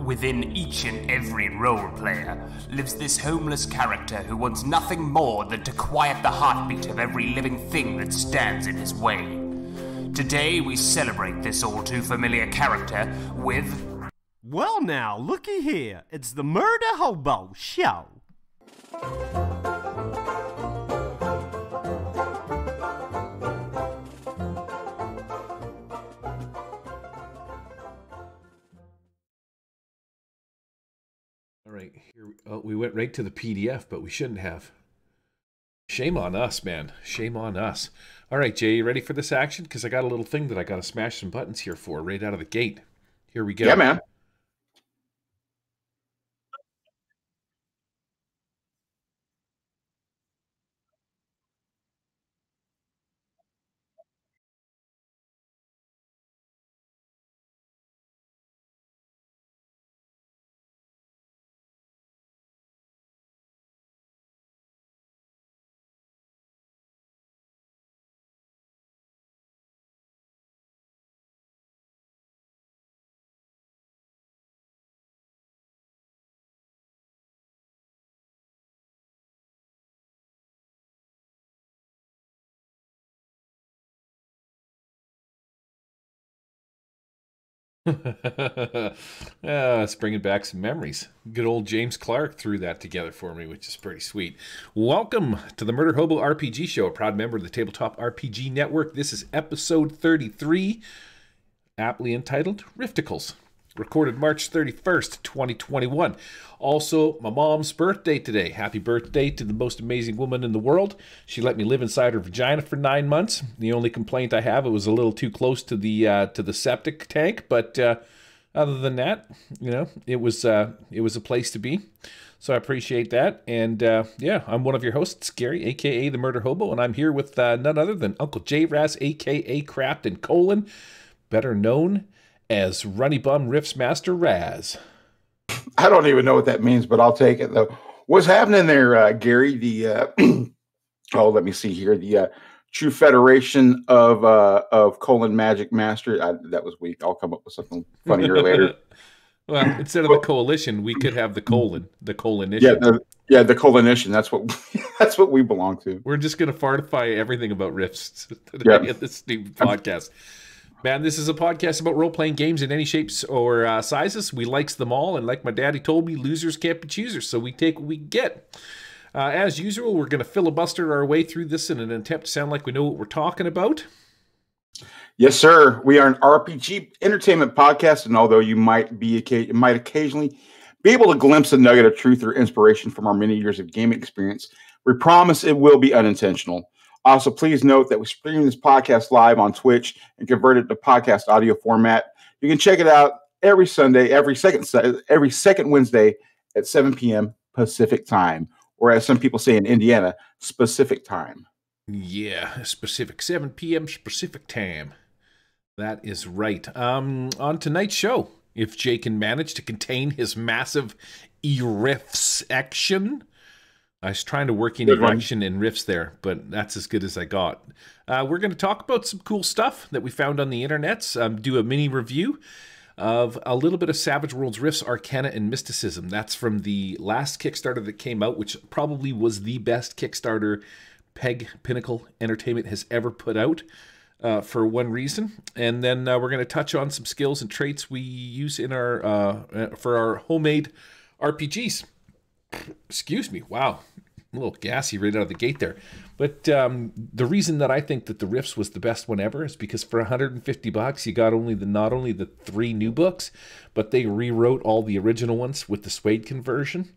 Within each and every role player lives this homeless character who wants nothing more than to quiet the heartbeat of every living thing that stands in his way. Today we celebrate this all too familiar character with... Well now, looky here. It's the Murder Hobo Show. All right, here we went right to the PDF, but we shouldn't have. Shame on us, man. Shame on us. All right, Jay, you ready for this action? Because I got a little thing that I got to smash some buttons here for right out of the gate. Here we go. Yeah, man. It's bringing back some memories. Good old James Clark threw that together for me, which is pretty sweet. Welcome to the Murder Hobo RPG Show, a proud member of the Tabletop RPG Network. This is episode 33, aptly entitled Rifticles. Recorded March 31st, 2021. Also, my mom's birthday today. Happy birthday to the most amazing woman in the world. She let me live inside her vagina for 9 months. The only complaint I have, it was a little too close to the septic tank, but other than that, you know, it was a place to be. So I appreciate that. And yeah, I'm one of your hosts, Gary, aka the Murder Hobo, and I'm here with none other than Uncle J Raz, aka Craft and Colon, better known as Runny Bum Riffs Master Raz. I don't even know what that means, but I'll take it though. What's happening there, Gary? The oh, let me see here. The True Federation of Colon Magic Master. That was weak. I'll come up with something funnier later. Well, instead of the coalition, we could have the colon, the colonition. Yeah, the colonition. That's what we belong to. We're just gonna fartify everything about riffs today at this stupid podcast. Man, this is a podcast about role-playing games in any shapes or sizes. We likes them all, and like my daddy told me, losers can't be choosers, so we take what we get. As usual, we're going to filibuster our way through this in an attempt to sound like we know what we're talking about. Yes, sir. We are an RPG entertainment podcast, and although you might occasionally be able to glimpse a nugget of truth or inspiration from our many years of gaming experience, we promise it will be unintentional. Also, please note that we stream this podcast live on Twitch and convert it to podcast audio format. You can check it out every Sunday, every second Wednesday at 7 p.m. Pacific time, or as some people say in Indiana, specific time. Yeah, specific 7 p.m. Pacific time. That is right. On tonight's show, if Jay can manage to contain his massive e-riffs action. I was trying to work in erection and riffs there, but that's as good as I got. We're going to talk about some cool stuff that we found on the internet, do a mini review of a little bit of Savage Worlds Riffs, Arcana and Mysticism. That's from the last Kickstarter that came out, which probably was the best Kickstarter Pinnacle Entertainment has ever put out for one reason. And then we're going to touch on some skills and traits we use in our for our homemade RPGs. Excuse me. Wow. A little gassy right out of the gate there. But the reason that I think that the Riffs was the best one ever is because for $150, you got not only the 3 new books, but they rewrote all the original ones with the Suede conversion.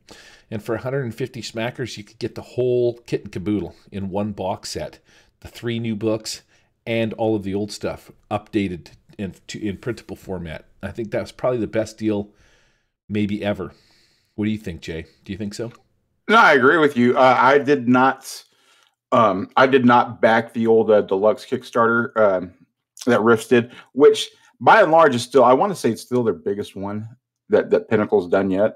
And for 150 smackers, you could get the whole kit and caboodle in one box set. The 3 new books and all of the old stuff updated in printable format. I think that was probably the best deal maybe ever. What do you think, Jay? Do you think so? No, I agree with you. I did not back the old deluxe Kickstarter that Riffs did, which by and large is still, I want to say it's still their biggest one that Pinnacle's done yet.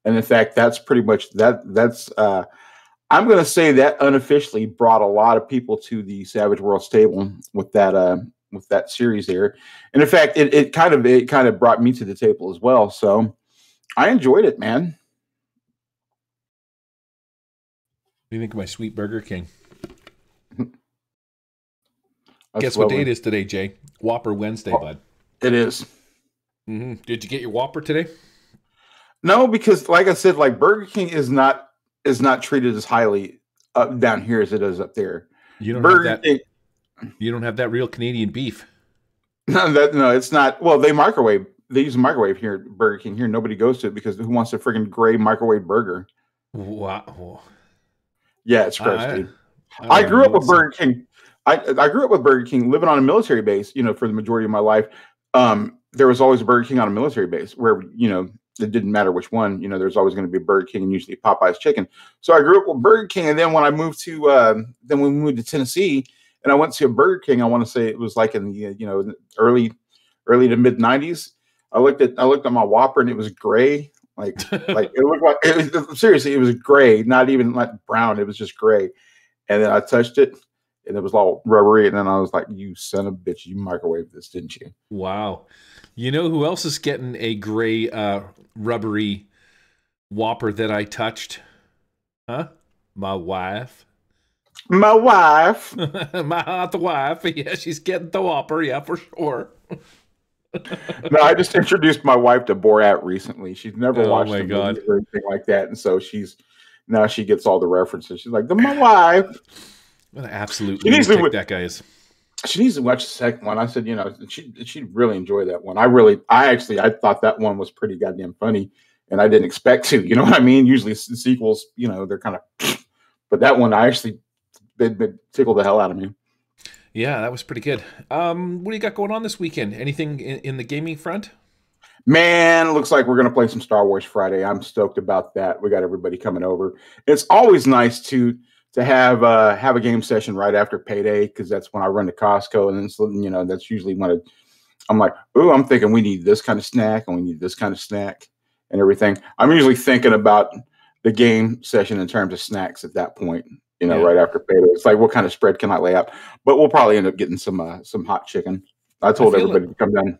And in fact, that's pretty much that's I'm going to say that unofficially brought a lot of people to the Savage Worlds table with that series there. And in fact, it kind of brought me to the table as well. So I enjoyed it, man. What do you think of my sweet Burger King? That's Guess what lovely. day it is today, Jay? Whopper Wednesday, bud. It is. Did you get your Whopper today? No, because like I said, like Burger King is not treated as highly down here as it is up there. You don't Burger have that. King, You don't have that real Canadian beef. no, it's not. Well, they microwave. They use a microwave here at Burger King. Here, nobody goes to it because who wants a friggin' gray microwave burger? Wow. Yeah, it's gross, dude. I I grew up with Burger King. I grew up with Burger King, living on a military base. You know, for the majority of my life, there was always a Burger King on a military base where it didn't matter which one. You know, there's always going to be Burger King and usually Popeye's chicken. So I grew up with Burger King, and then when I moved to then we moved to Tennessee, and I went to a Burger King. I want to say it was like in the early to mid '90s. I looked at my Whopper, and it was gray. Like it looked like seriously, it was gray, not even like brown. It was just gray. And then I touched it, and it was all rubbery. And then I was like, "You son of a bitch! You microwaved this, didn't you?" Wow. You know who else is getting a gray, rubbery Whopper that I touched? Huh? My wife. My wife. My hot wife. Yeah, she's getting the Whopper. Yeah, for sure. No, I just introduced my wife to Borat recently. She's never watched my the God. movie or anything like that, and so now she gets all the references. She's like, "My wife." What an absolute She needs to- lunatic that guy is. She needs to watch the second one. I said, she'd really enjoy that one. I thought that one was pretty goddamn funny, and I didn't expect to. You know what I mean? Usually sequels, they're kind of, but that one I actually it tickled the hell out of me. Yeah, that was pretty good. What do you got going on this weekend? Anything in the gaming front? Man, it looks like we're going to play some Star Wars Friday. I'm stoked about that. We got everybody coming over. It's always nice to have a game session right after payday, because that's when I run to Costco, and then that's usually when I'm like, ooh, I'm thinking we need this kind of snack and we need this kind of snack and everything. I'm usually thinking about the game session in terms of snacks at that point. Right after payday. It's like, what kind of spread can I lay out? But we'll probably end up getting some hot chicken. I told everybody to come down.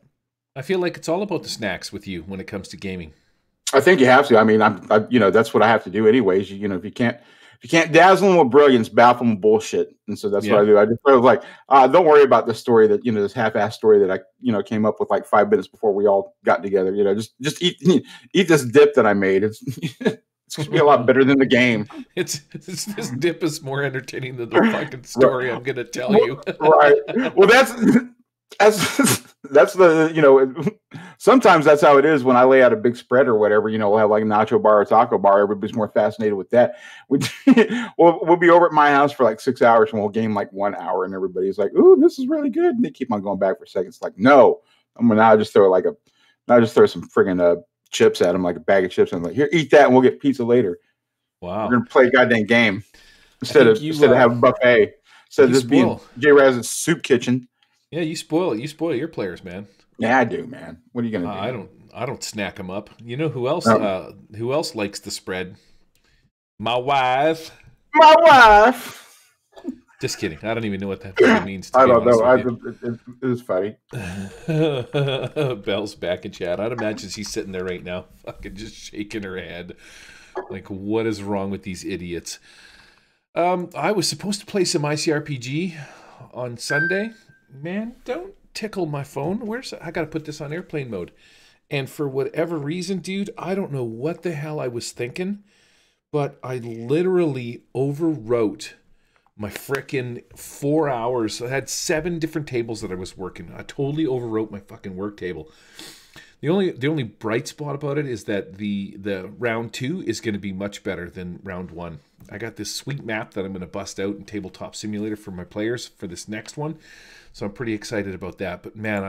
I feel like it's all about the snacks with you when it comes to gaming. I think you have to. I mean, that's what I have to do anyways. If you can't dazzle them with brilliance, baffle them with bullshit. And so that's what I do. I was like, don't worry about the story that, this half-assed story that I, came up with like 5 minutes before we all got together. Just eat this dip that I made. It's going to be a lot better than the game. This dip is more entertaining than the fucking story I'm going to tell you. Right. Well, that's the, sometimes that's how it is when I lay out a big spread or whatever, we'll have like a nacho bar or taco bar. Everybody's more fascinated with that. We'll be over at my house for like 6 hours and we'll game like 1 hour and everybody's like, ooh, this is really good. And they keep on going back for seconds. Like, no, I'm going to just throw some friggin' chips at them, like a bag of chips. And I'm like, here, eat that and we'll get pizza later. Wow. We're going to play a goddamn game instead of have a buffet. Instead of this being J-Raz's soup kitchen. Yeah, you spoil your players, man. Yeah, I do, man. What are you gonna do? I don't snack them up. You know who else? Who else likes the spread? My wife. My wife. Just kidding. I don't even know what that means. I don't know. It was funny. Belle's back in chat. I'd imagine she's sitting there right now, fucking just shaking her head, like, what is wrong with these idiots? I was supposed to play some ICRPG on Sunday. Man, don't tickle my phone. I got to put this on airplane mode. And for whatever reason, dude, I don't know what the hell I was thinking, but I literally overwrote my frickin' 4 hours. I had 7 different tables that I was working. I totally overwrote my fucking work table. The only bright spot about it is that the round 2 is going to be much better than round 1. I got this sweet map that I'm going to bust out in Tabletop Simulator for my players for this next one. So I'm pretty excited about that. But man,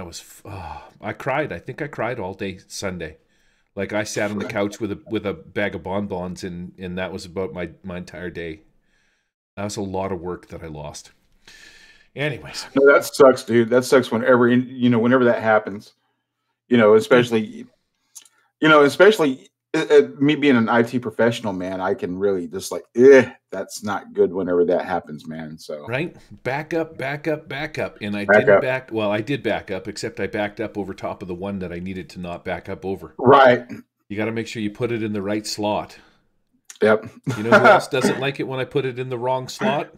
I cried. I think I cried all day Sunday. Like, I sat on the couch with a bag of bonbons, and that was about my entire day. That was a lot of work that I lost. Anyways. No, that sucks, dude. That sucks whenever that happens. Especially me being an IT professional, man, I can really just like, that's not good whenever that happens, man. So right, back up, and I did back up, except I backed up over top of the one that I needed to not back up over. Right. You got to make sure you put it in the right slot. Yep. You know who else doesn't like it when I put it in the wrong slot?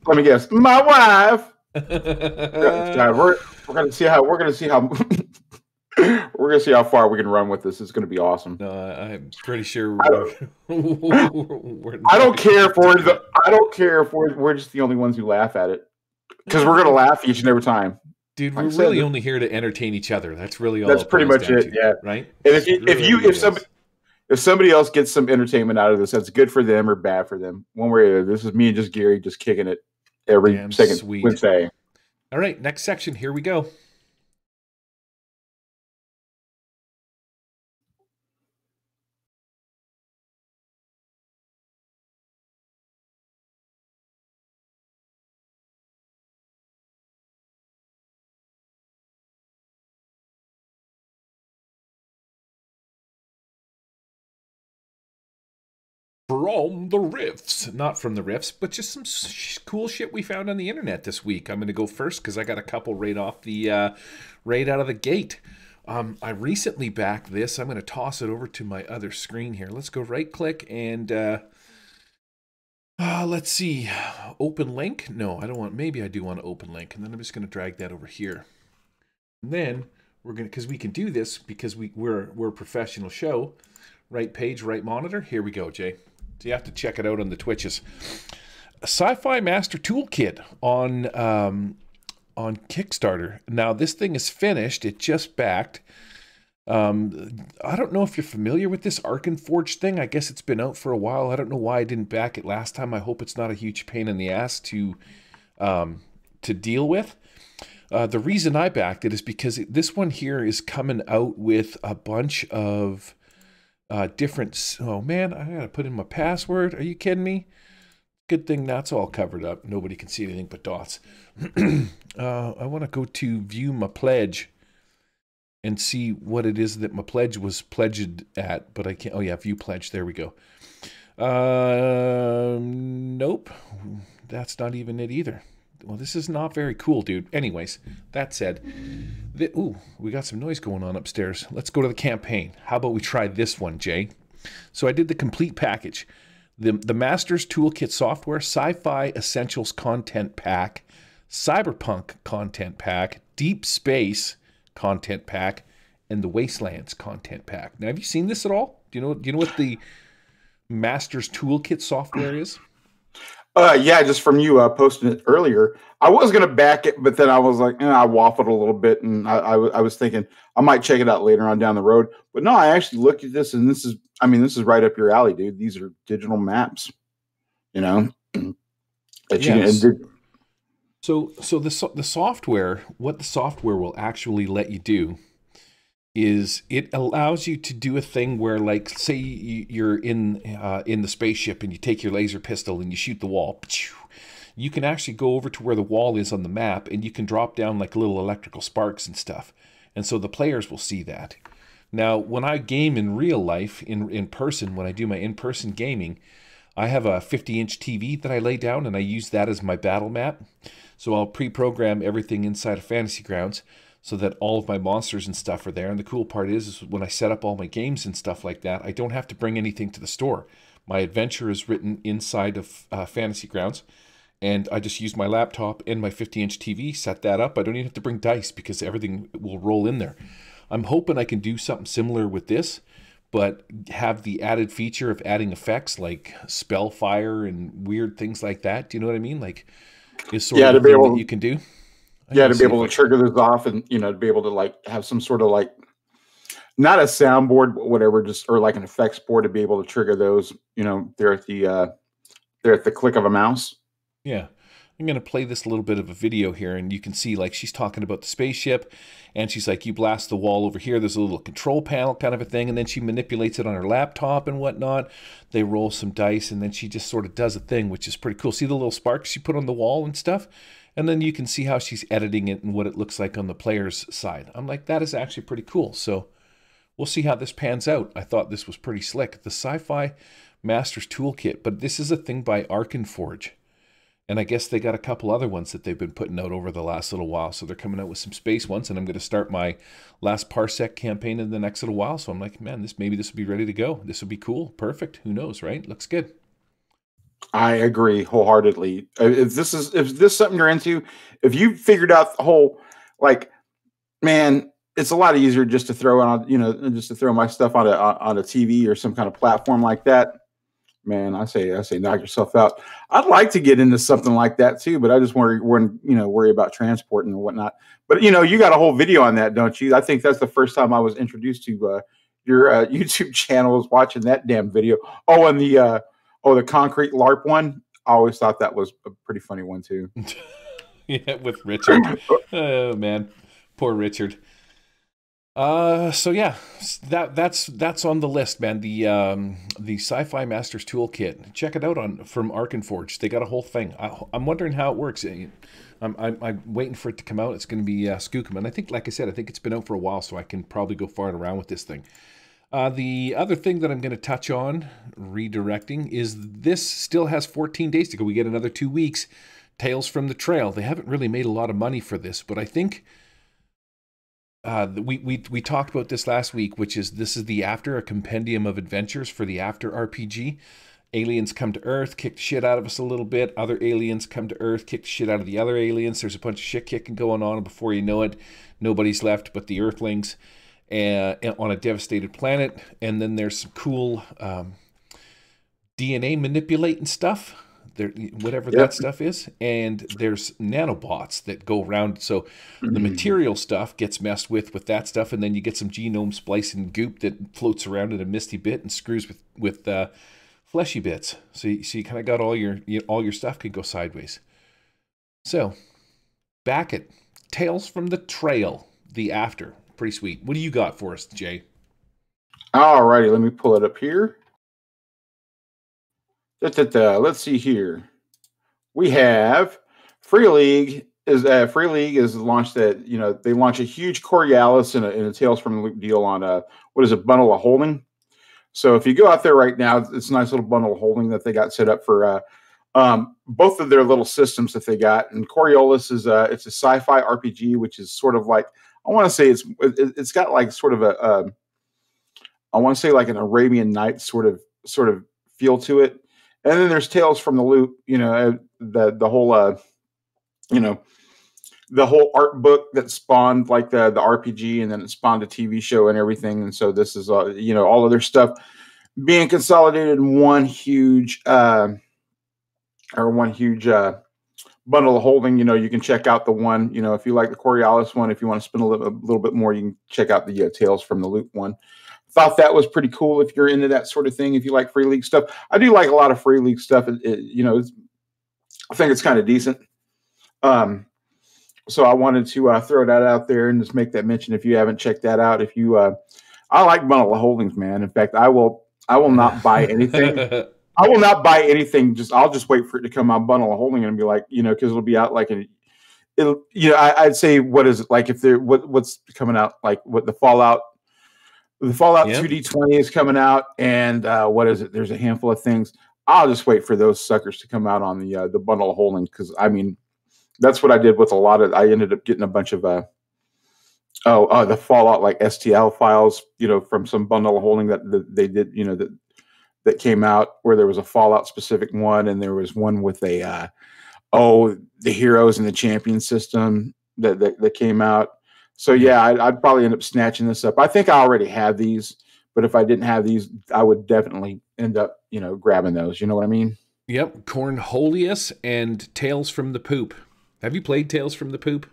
Let me guess. My wife. God, we're gonna see how we're gonna see how far we can run with this. It's gonna be awesome. No, I'm pretty sure I don't care if we're just the only ones who laugh at it, because we're gonna laugh each and every time. Dude, we're really only here to entertain each other. That's really all. That's pretty much it. Yeah. Right. And if somebody else gets some entertainment out of this, that's good for them or bad for them. One way or the other. This is me and just Gary just kicking it every second Wednesday. All right, next section. Here we go. From the riffs, not from the riffs, but just some cool shit we found on the internet this week. I'm going to go first because I got a couple right off the right out of the gate. I recently backed this. I'm going to toss it over to my other screen here. Let's go right click and let's see, open link. No, I don't want. Maybe I do want to open link, and then I'm just going to drag that over here. And then we're going to, because we can do this because we're a professional show. Right page, right monitor. Here we go, Jay. So you have to check it out on the Twitches. A Sci-Fi Master Toolkit on Kickstarter. Now this thing is finished. It just backed. I don't know if you're familiar with this Arcane Forge thing. I guess it's been out for a while. I don't know why I didn't back it last time. I hope it's not a huge pain in the ass to deal with. The reason I backed it is because this one here is coming out with a bunch of different. Oh man, I gotta put in my password. Are you kidding me? Good thing that's all covered up. Nobody can see anything but dots. I want to go to view my pledge and see what it is that my pledge was pledged at, but I can't. Oh yeah, view pledge. There we go. Nope, that's not even it either. Well, this is not very cool, dude. Anyways, that said, ooh, we got some noise going on upstairs. Let's go to the campaign. How about we try this one, Jay? So I did the complete package. The Master's Toolkit Software, Sci-Fi Essentials Content Pack, Cyberpunk Content Pack, Deep Space Content Pack, and the Wastelands Content Pack. Now, have you seen this at all? Do you know what the Master's Toolkit software is? Yeah, just from you posting it earlier. I was gonna back it, but then I was like, I waffled a little bit, and I was thinking I might check it out later on down the road. But no, I actually looked at this, and this is right up your alley, dude. These are digital maps, you know. Yes. So the software, what the software will actually let you do is it allows you to do a thing where, like, say you're in the spaceship and you take your laser pistol and you shoot the wall. You can actually go over to where the wall is on the map and you can drop down like little electrical sparks and stuff. And so the players will see that. Now, when I game in real life, in person, when I do my in-person gaming, I have a 50-inch TV that I lay down and I use that as my battle map. So I'll pre-program everything inside of Fantasy Grounds so that all of my monsters and stuff are there. And the cool part is when I set up all my games and stuff like that, I don't have to bring anything to the store. My adventure is written inside of Fantasy Grounds, and I just use my laptop and my 50-inch TV, set that up. I don't even have to bring dice because everything will roll in there. I'm hoping I can do something similar with this, but have the added feature of adding effects like spell fire and weird things like that. Do you know what I mean? Like, is sort of the thing that you can do. Yeah, to be able to trigger this off, and to be able to like have some sort of like, not a soundboard, but whatever, just or like an effects board to be able to trigger those. They're at the click of a mouse. Yeah, I'm gonna play this little bit of a video here, and you can see like she's talking about the spaceship, and she's like, you blast the wall over here. There's a little control panel kind of a thing, and then she manipulates it on her laptop and whatnot. They roll some dice, and then she just sort of does a thing, which is pretty cool. See the little sparks she put on the wall and stuff. And then you can see how she's editing it and what it looks like on the player's side. I'm like, that is actually pretty cool. So we'll see how this pans out. I thought this was pretty slick. The Sci-Fi Master's Toolkit, but this is a thing by Arcane Forge. And I guess they got a couple other ones that they've been putting out over the last little while. So they're coming out with some space ones, and I'm going to start my last Parsec campaign in the next little while. So I'm like, man, maybe this will be ready to go. This will be cool. Perfect. Who knows, right? Looks good. I agree wholeheartedly. If this is something you're into, if you figured out the whole, like, man, it's a lot easier just to throw on, just to throw my stuff on a TV or some kind of platform like that. Man, I say, knock yourself out. I'd like to get into something like that too, but I just worry about transport and whatnot. But you got a whole video on that, don't you? I think that's the first time I was introduced to your YouTube channel, was watching that damn video. Oh, and the concrete LARP one. I always thought that was a pretty funny one too. Yeah, with Richard. Oh man, poor Richard. So yeah, that's on the list, man. The Sci-Fi Masters Toolkit. Check it out from Arkenforge. They got a whole thing. I'm wondering how it works. I'm waiting for it to come out. It's going to be Skookum, and I think, like I said, I think it's been out for a while, so I can probably go far around with this thing. The other thing that I'm going to touch on, redirecting, is this still has 14 days to go. We get another 2 weeks. Tales from the Trail. They haven't really made a lot of money for this, but I think. We talked about this last week, which is this is the After, a compendium of adventures for the After RPG. Aliens come to Earth, kick the shit out of us a little bit. Other aliens come to Earth, kick the shit out of the other aliens. There's a bunch of shit kicking going on, and before you know it, nobody's left but the Earthlings on a devastated planet. And then there's some cool DNA manipulating stuff. Whatever that stuff is, and there's nanobots that go around, so the material stuff gets messed with that stuff, and then you get some genome splicing goop that floats around in a misty bit and screws with fleshy bits. So you kind of got all your stuff could go sideways. So back at Tales from the Trail, the After, pretty sweet. What do you got for us, Jay? All righty, let me pull it up here. Let's see here. We have Free League is launched that they launch a huge Coriolis and a Tales from the Loop deal on what is a bundle of holding. So if you go out there right now, it's a nice little bundle of holding that they got set up for both of their little systems that they got. And Coriolis is it's a sci-fi RPG, which is sort of like, I want to say it's got like sort of I want to say like an Arabian Nights sort of feel to it. And then there's Tales from the Loop, the whole the whole art book that spawned like the RPG, and then it spawned a TV show and everything. And so this is all of their stuff being consolidated in one huge bundle of holding. You can check out the one, if you like the Coriolis one, if you want to spend a little bit more, you can check out the Tales from the Loop one. Thought that was pretty cool if you're into that sort of thing. If you like Free League stuff, I do like a lot of Free League stuff. I think it's kind of decent. So I wanted to throw that out there and just make that mention. If you haven't checked that out, I like bundle of holdings, man. In fact, I will not buy anything. I will not buy anything. I'll just wait for it to come out bundle of holding and be like, because it'll be out like I'd say, what is it like if there what's coming out, like what the Fallout. The Fallout 2D20 is coming out, and what is it? There's a handful of things. I'll just wait for those suckers to come out on the bundle of holding, because that's what I did with a lot of. I ended up getting a bunch of the Fallout like STL files, from some bundle of holding that they did, that came out, where there was a Fallout specific one, and there was one with the heroes and the champion system that came out. So yeah, I'd probably end up snatching this up. I think I already have these, but if I didn't have these, I would definitely end up, grabbing those. You know what I mean? Yep. Cornholius and Tales from the Poop. Have you played Tales from the Poop?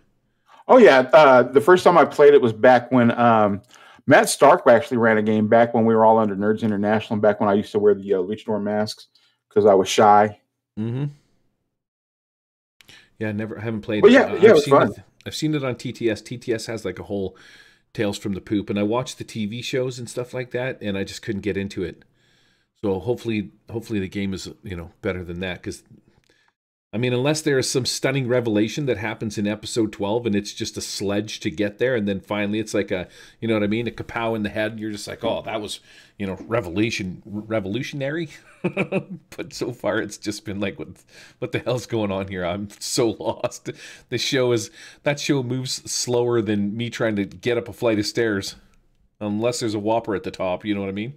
Oh yeah. The first time I played it was back when Matt Stark actually ran a game back when we were all under Nerds International, and back when I used to wear the luchador masks because I was shy. Mm-hmm. Yeah, I haven't played it. Yeah, it was fun. I've seen it on TTS. TTS has like a whole Tales from the Poop, and I watched the TV shows and stuff like that, and I just couldn't get into it. So hopefully the game is better than that, because I mean, unless there is some stunning revelation that happens in episode 12 and it's just a sledge to get there, and then finally it's like a, you know what I mean, a kapow in the head, and you're just like, oh, that was, you know, revolutionary. But so far it's just been like, what the hell's going on here? I'm so lost. That show moves slower than me trying to get up a flight of stairs, unless there's a whopper at the top, you know what I mean?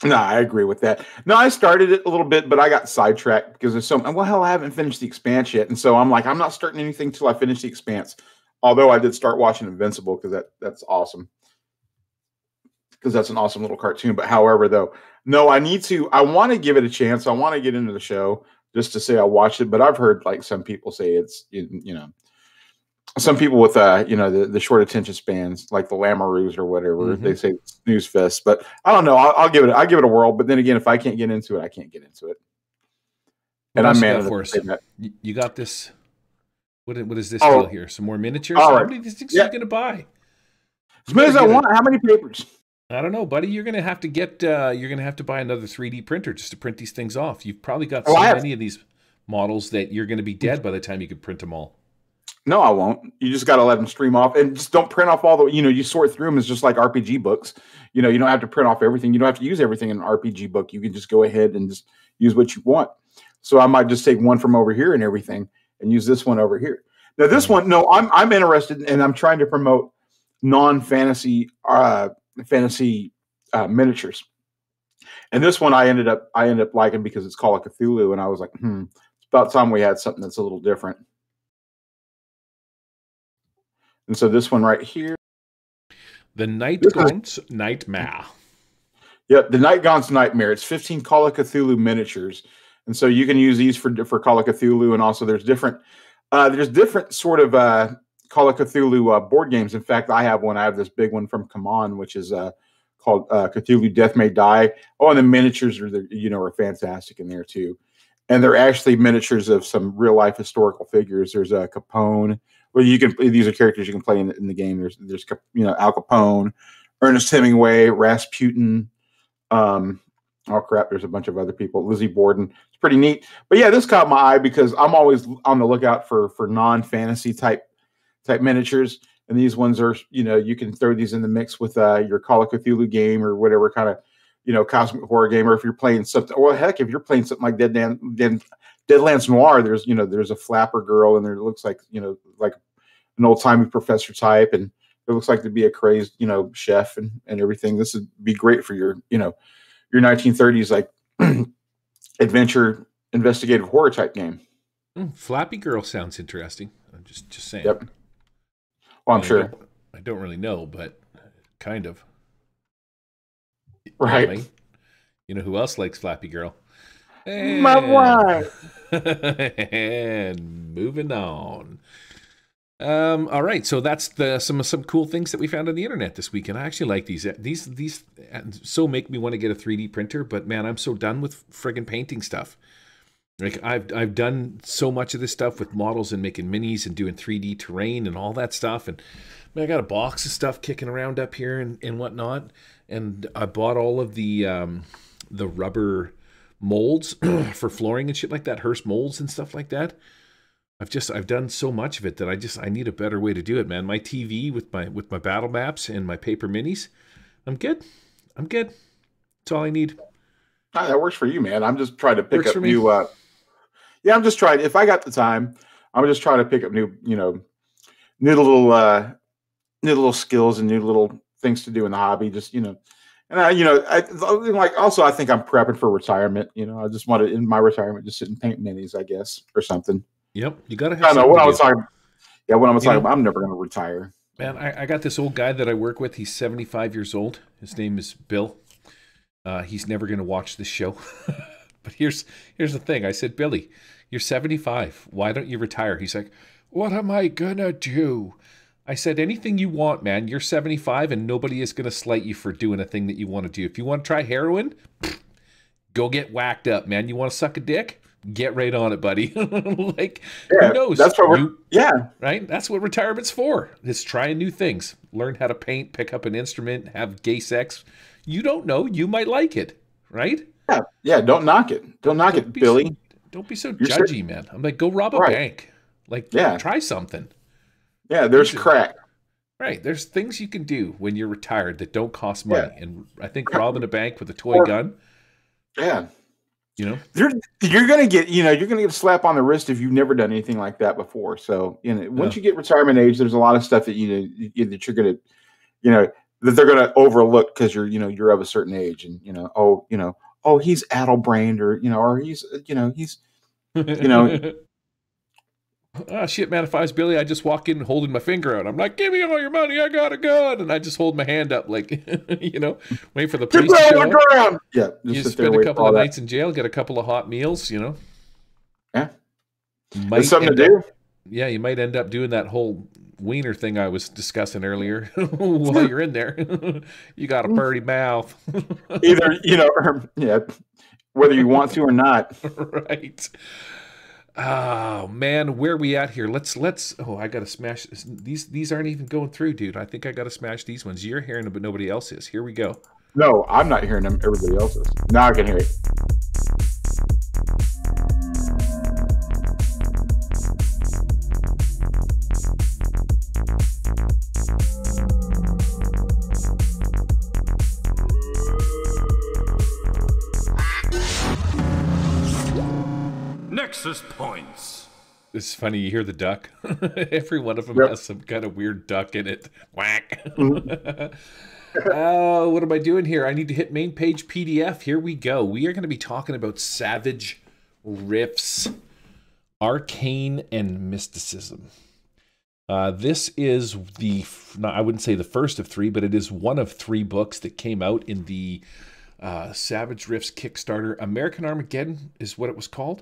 No, I agree with that. No, I started it a little bit, but I got sidetracked because there's hell, I haven't finished the Expanse yet. And so I'm like, I'm not starting anything till I finish the Expanse. Although I did start watching Invincible because that's awesome. Because that's an awesome little cartoon. But however, though, no, I want to give it a chance. I want to get into the show just to say I watched it. But I've heard like some people say it's, you know, some people with you know, the short attention spans, like the Lamoureux or whatever, they say snooze fest. But I don't know. I'll give it a whirl. But then again, if I can't get into it, I can't get into it. And I'm mad for us. You got this. What is this Oh. deal here? Some more miniatures? All How right. many of these things are you going to buy? As many as I want. How many papers? I don't know, buddy. You're going to have to get. You're going to have to buy another 3D printer just to print these things off. You've probably got so many of these models that you're going to be dead by the time you can print them all. No, I won't. You just got to let them stream off, and just don't print off all the, you know, you sort through them. It's just like RPG books. You know, you don't have to print off everything. You don't have to use everything in an RPG book. You can just go ahead and just use what you want. So I might just take one from over here and everything and use this one over here. Now this one, no, I'm interested, and I'm trying to promote non-fantasy fantasy miniatures. And this one I ended up liking because it's Call of Cthulhu, and I was like, it's about time we had something that's a little different. And so this one right here, the Nightgaunt's Nightmare. Yep, the Nightgaunt's Nightmare. It's 15 Call of Cthulhu miniatures, and so you can use these for Call of Cthulhu, and also there's different sort of Call of Cthulhu board games. In fact, I have one. I have this big one from Kaman, which is called Cthulhu Death May Die. Oh, and the miniatures are fantastic in there too. And they're actually miniatures of some real life historical figures. There's a Capone. Well, these are characters you can play in the game. There's Al Capone, Ernest Hemingway, Rasputin. Oh crap! There's a bunch of other people. Lizzie Borden. It's pretty neat. But yeah, this caught my eye because I'm always on the lookout for non-fantasy type miniatures. And these ones are, you can throw these in the mix with your Call of Cthulhu game or whatever kind of, cosmic horror game. Or if you're playing something, well, heck, if you're playing something like Deadlands Noir, there's a flapper girl, and there looks like, like an old timey professor type, and it looks like to be a crazed, chef and everything. This would be great for your 1930s like adventure investigative horror type game. Flappy Girl sounds interesting. I'm just saying. Yep. Well, I'm sure. I don't really know, but kind of. Right. Anyway, you know who else likes Flappy Girl? And, my wife. And moving on. All right, so that's some cool things that we found on the internet this week, and I actually like these. These so make me want to get a 3D printer, but man, I'm so done with friggin' painting stuff. Like I've done so much of this stuff with models and making minis and doing 3D terrain and all that stuff, and man, I got a box of stuff kicking around up here and whatnot, and I bought all of the rubber molds for flooring and shit like that, Hearst molds and stuff like that. I've done so much of it that I need a better way to do it, man. My TV with my battle maps and my paper minis, I'm good. That's all I need. Oh, that works for you, man. I'm just trying to pick up new. I'm just trying. If I got the time, I'm just trying to pick up new little skills and new little things to do in the hobby. Just and I think I'm prepping for retirement. I just want to in my retirement just sit and paint minis, I guess, or something. Yep, you got to have. I know what I was talking. Yeah, what I'm talking about. I'm never going to retire. Man, I got this old guy that I work with. He's 75 years old. His name is Bill. He's never going to watch this show. But here's the thing. I said, Billy, you're 75. Why don't you retire? He's like, what am I going to do? I said, anything you want, man. You're 75 and nobody is going to slight you for doing a thing that you want to do. If you want to try heroin, go get whacked up, man. You want to suck a dick? Get right on it, buddy. Like, who knows? That's what right? That's what retirement's for. It's trying new things. Learn how to paint, pick up an instrument, have gay sex. You don't know. You might like it, right? Yeah. Don't knock it. Don't knock it, Billy. Don't be so judgy, man. I'm like, go rob a bank. Like, try something. Yeah, there's crack. Right. There's things you can do when you're retired that don't cost money. Yeah. And I think robbing a bank with a toy gun. Yeah. You know, you're going to get, you're going to get a slap on the wrist if you've never done anything like that before. So, once you get retirement age, there's a lot of stuff that, that you're going to, that they're going to overlook because you're of a certain age and, he's addle-brained or he's, oh, shit, man, if I was Billy, I'd just walk in holding my finger out. I'm like, give me all your money. I got a gun. And I just hold my hand up like, wait for the police to show up. Yeah. You spend a couple of nights in jail, get a couple of hot meals, Yeah. It's something to do. Yeah, you might end up doing that whole wiener thing I was discussing earlier while you're in there. You got a pretty mouth. Either, whether you want to or not. Right. Oh man, where are we at here? Let's I gotta smash these aren't even going through, dude. I think I gotta smash these ones. You're hearing them, but nobody else is. Here we go. No, I'm not hearing them. Everybody else is. Now I can hear it. Nexus points. It's funny, you hear the duck. Every one of them has some kind of weird duck in it. Whack. What am I doing here? I need to hit main page PDF. Here we go. We are going to be talking about Savage Rifts, Arcane and Mysticism. This is I wouldn't say the first of three, but it is one of three books that came out in the Savage Rifts Kickstarter. American Armageddon is what it was called.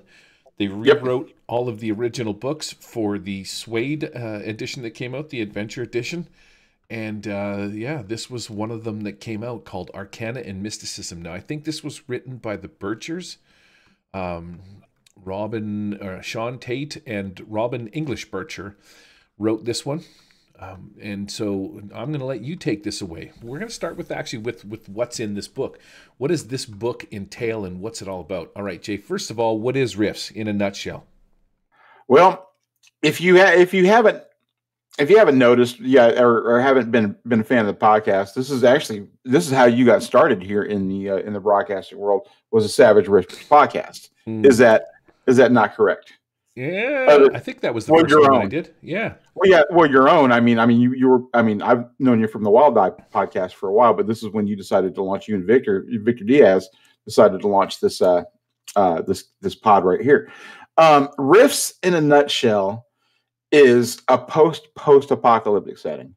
They rewrote all of the original books for the Suede edition that came out, the Adventure edition. And this was one of them that came out called Arcana and Mysticism. Now, I think this was written by the Birchers, Sean Tate and Robin English Bircher wrote this one. And so I'm going to let you take this away. We're going to start with what's in this book. What does this book entail and what's it all about? All right, Jay, first of all, what is Rifts in a nutshell? Well, if you haven't noticed, or haven't been a fan of the podcast, this is how you got started here in the broadcasting world, was a Savage Rifts podcast. Is that not correct? Yeah, I think that was the first one I did. Yeah. Well, your own. I mean, I've known you from the Wild Eye podcast for a while, but this is when you decided to launch. You and Victor Diaz decided to launch this this pod right here. Rifts in a nutshell is a post-apocalyptic setting.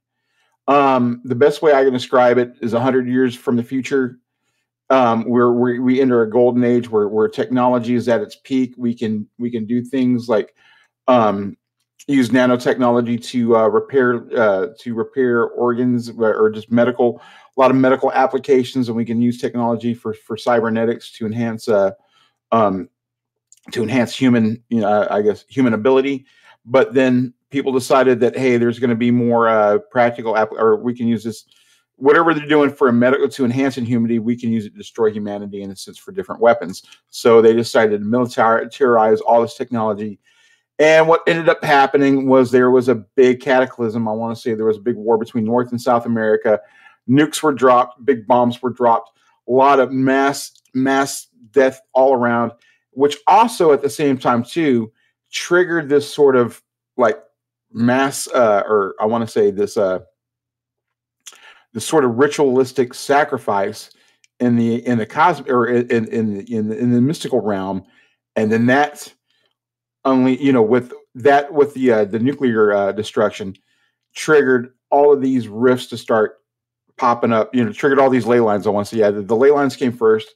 The best way I can describe it is 100 years from the future. We enter a golden age where technology is at its peak. We can do things like use nanotechnology to repair organs or just a lot of medical applications, and we can use technology for cybernetics to enhance human human ability. But then people decided that, hey, there's going to be more practical or we can use this. Whatever they're doing for a medical to enhance humanity, we can use it to destroy humanity in a sense for different weapons. So they decided to militarize all this technology. And what ended up happening was there was a big cataclysm. I want to say there was a big war between North and South America. Nukes were dropped, big bombs were dropped, a lot of mass death all around, which also at the same time too triggered this sort of like mass, or I want to say this sort of ritualistic sacrifice in the cosmic or in the mystical realm, and then that only with the nuclear destruction triggered all of these rifts to start popping up. Triggered all these ley lines. I want to say the ley lines came first.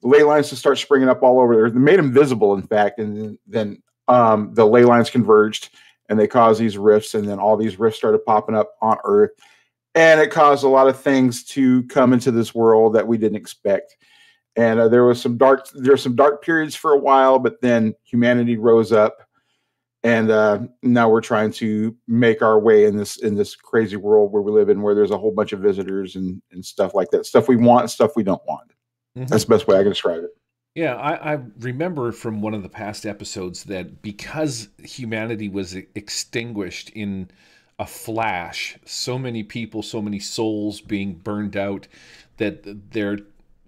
The ley lines to start springing up all over there. They made them visible, in fact, and then the ley lines converged and they caused these rifts, and then all these rifts started popping up on Earth. And it caused a lot of things to come into this world that we didn't expect. And there were some dark periods for a while, but then humanity rose up, and now we're trying to make our way in this crazy world where we live in, where there's a whole bunch of visitors and stuff like that. Stuff we want, stuff we don't want. Mm-hmm. That's the best way I can describe it. Yeah, I remember from one of the past episodes that because humanity was extinguished in a flash, so many people, so many souls being burned out, that they're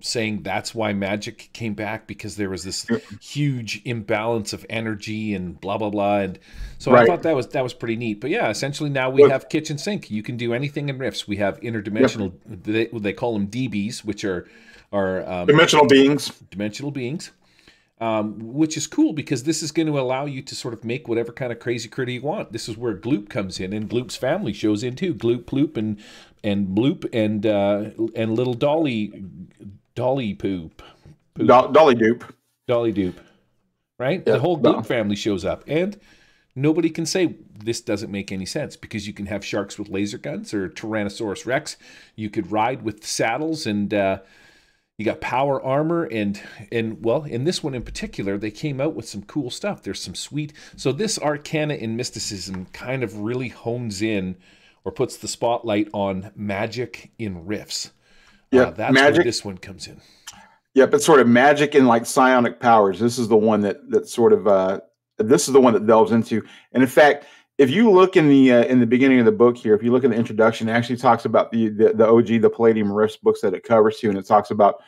saying that's why magic came back, because there was this huge imbalance of energy and blah blah blah. And so I Right. thought that was pretty neat. But yeah, essentially now we Well, have kitchen sink. You can do anything in Rifts. We have yep. interdimensional. They call them DBs, which are Dimensional beings. dimensional beings, which is cool because this is going to allow you to sort of make whatever kind of crazy critter you want. This is where Gloop comes in, and Gloop's family shows in too. Gloop, Ploop, and Bloop, and little Dolly Poop, Dolly Dupe. Dolly Doop, right? Yeah, The whole Gloop family shows up, and nobody can say this doesn't make any sense because you can have sharks with laser guns or Tyrannosaurus Rex. You could ride with saddles and. You got power armor and well, in this one in particular, they came out with some cool stuff. There's some sweet. So this Arcana and Mysticism kind of really hones in or puts the spotlight on magic in Rifts. Yeah, that's magic. where this one comes in. Yep, it's sort of magic and like psionic powers. This is the one that sort of this is the one that delves into. And in fact, if you look in the beginning of the book here, if you look at the introduction, it actually talks about the OG, the Palladium Rifts books that it covers too, and it talks about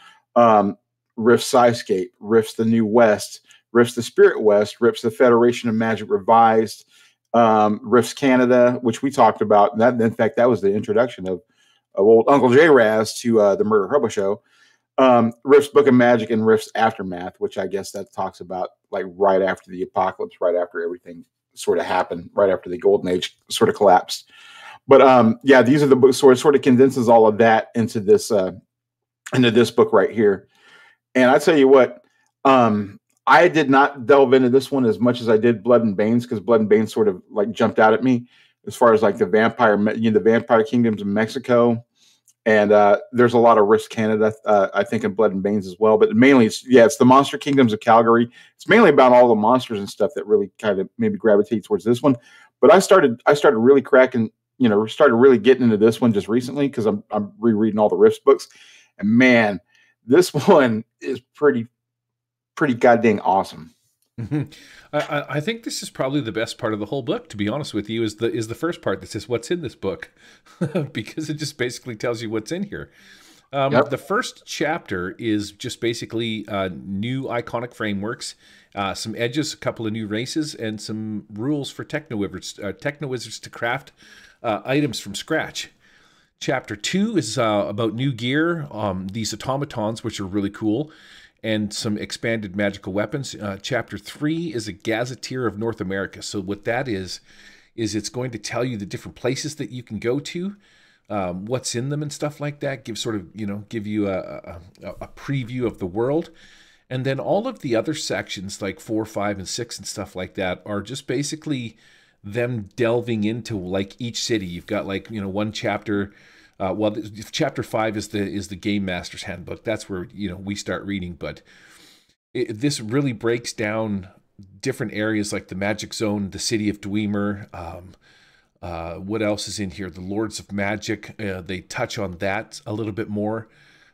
Rifts Skyscape, Rifts the New West, Rifts the Spirit West, Rifts the Federation of Magic Revised, Rifts Canada, which we talked about. And that, in fact, that was the introduction of old Uncle J Raz to the Murder Hobo Show. Rifts Book of Magic and Rifts Aftermath, which I guess that talks about like right after the apocalypse, right after everything sort of happened, right after the Golden Age sort of collapsed. But yeah, these are the books. Sort of condenses all of that into this book right here. And I tell you what, I did not delve into this one as much as I did Blood and Banes, because Blood and Banes sort of like jumped out at me as far as like the vampire kingdoms of Mexico. And there's a lot of Rifts Canada, I think, in Blood and Banes as well. But mainly, it's the Monster Kingdoms of Calgary. It's mainly about all the monsters and stuff that really kind of maybe gravitate towards this one. But I started really cracking, started really getting into this one just recently because I'm rereading all the Rifts books. And man, this one is pretty goddamn awesome. Mm-hmm. I think this is probably the best part of the whole book, to be honest with you, is the first part that says what's in this book, because it just basically tells you what's in here. The first chapter is just basically new iconic frameworks, some edges, a couple of new races, and some rules for techno-wizards to craft items from scratch. Chapter 2 is about new gear, these automatons, which are really cool, and some expanded magical weapons. Chapter 3 is a gazetteer of North America. So what that is it's going to tell you the different places that you can go to, what's in them and stuff like that. Give you a preview of the world. And then all of the other sections like 4, 5, and 6 and stuff like that are just basically them delving into like each city. You've got like, one chapter. Chapter 5 is the Game Master's Handbook. That's where we start reading. But this really breaks down different areas like the Magic Zone, the city of Dwemer. What else is in here? The Lords of Magic. They touch on that a little bit more.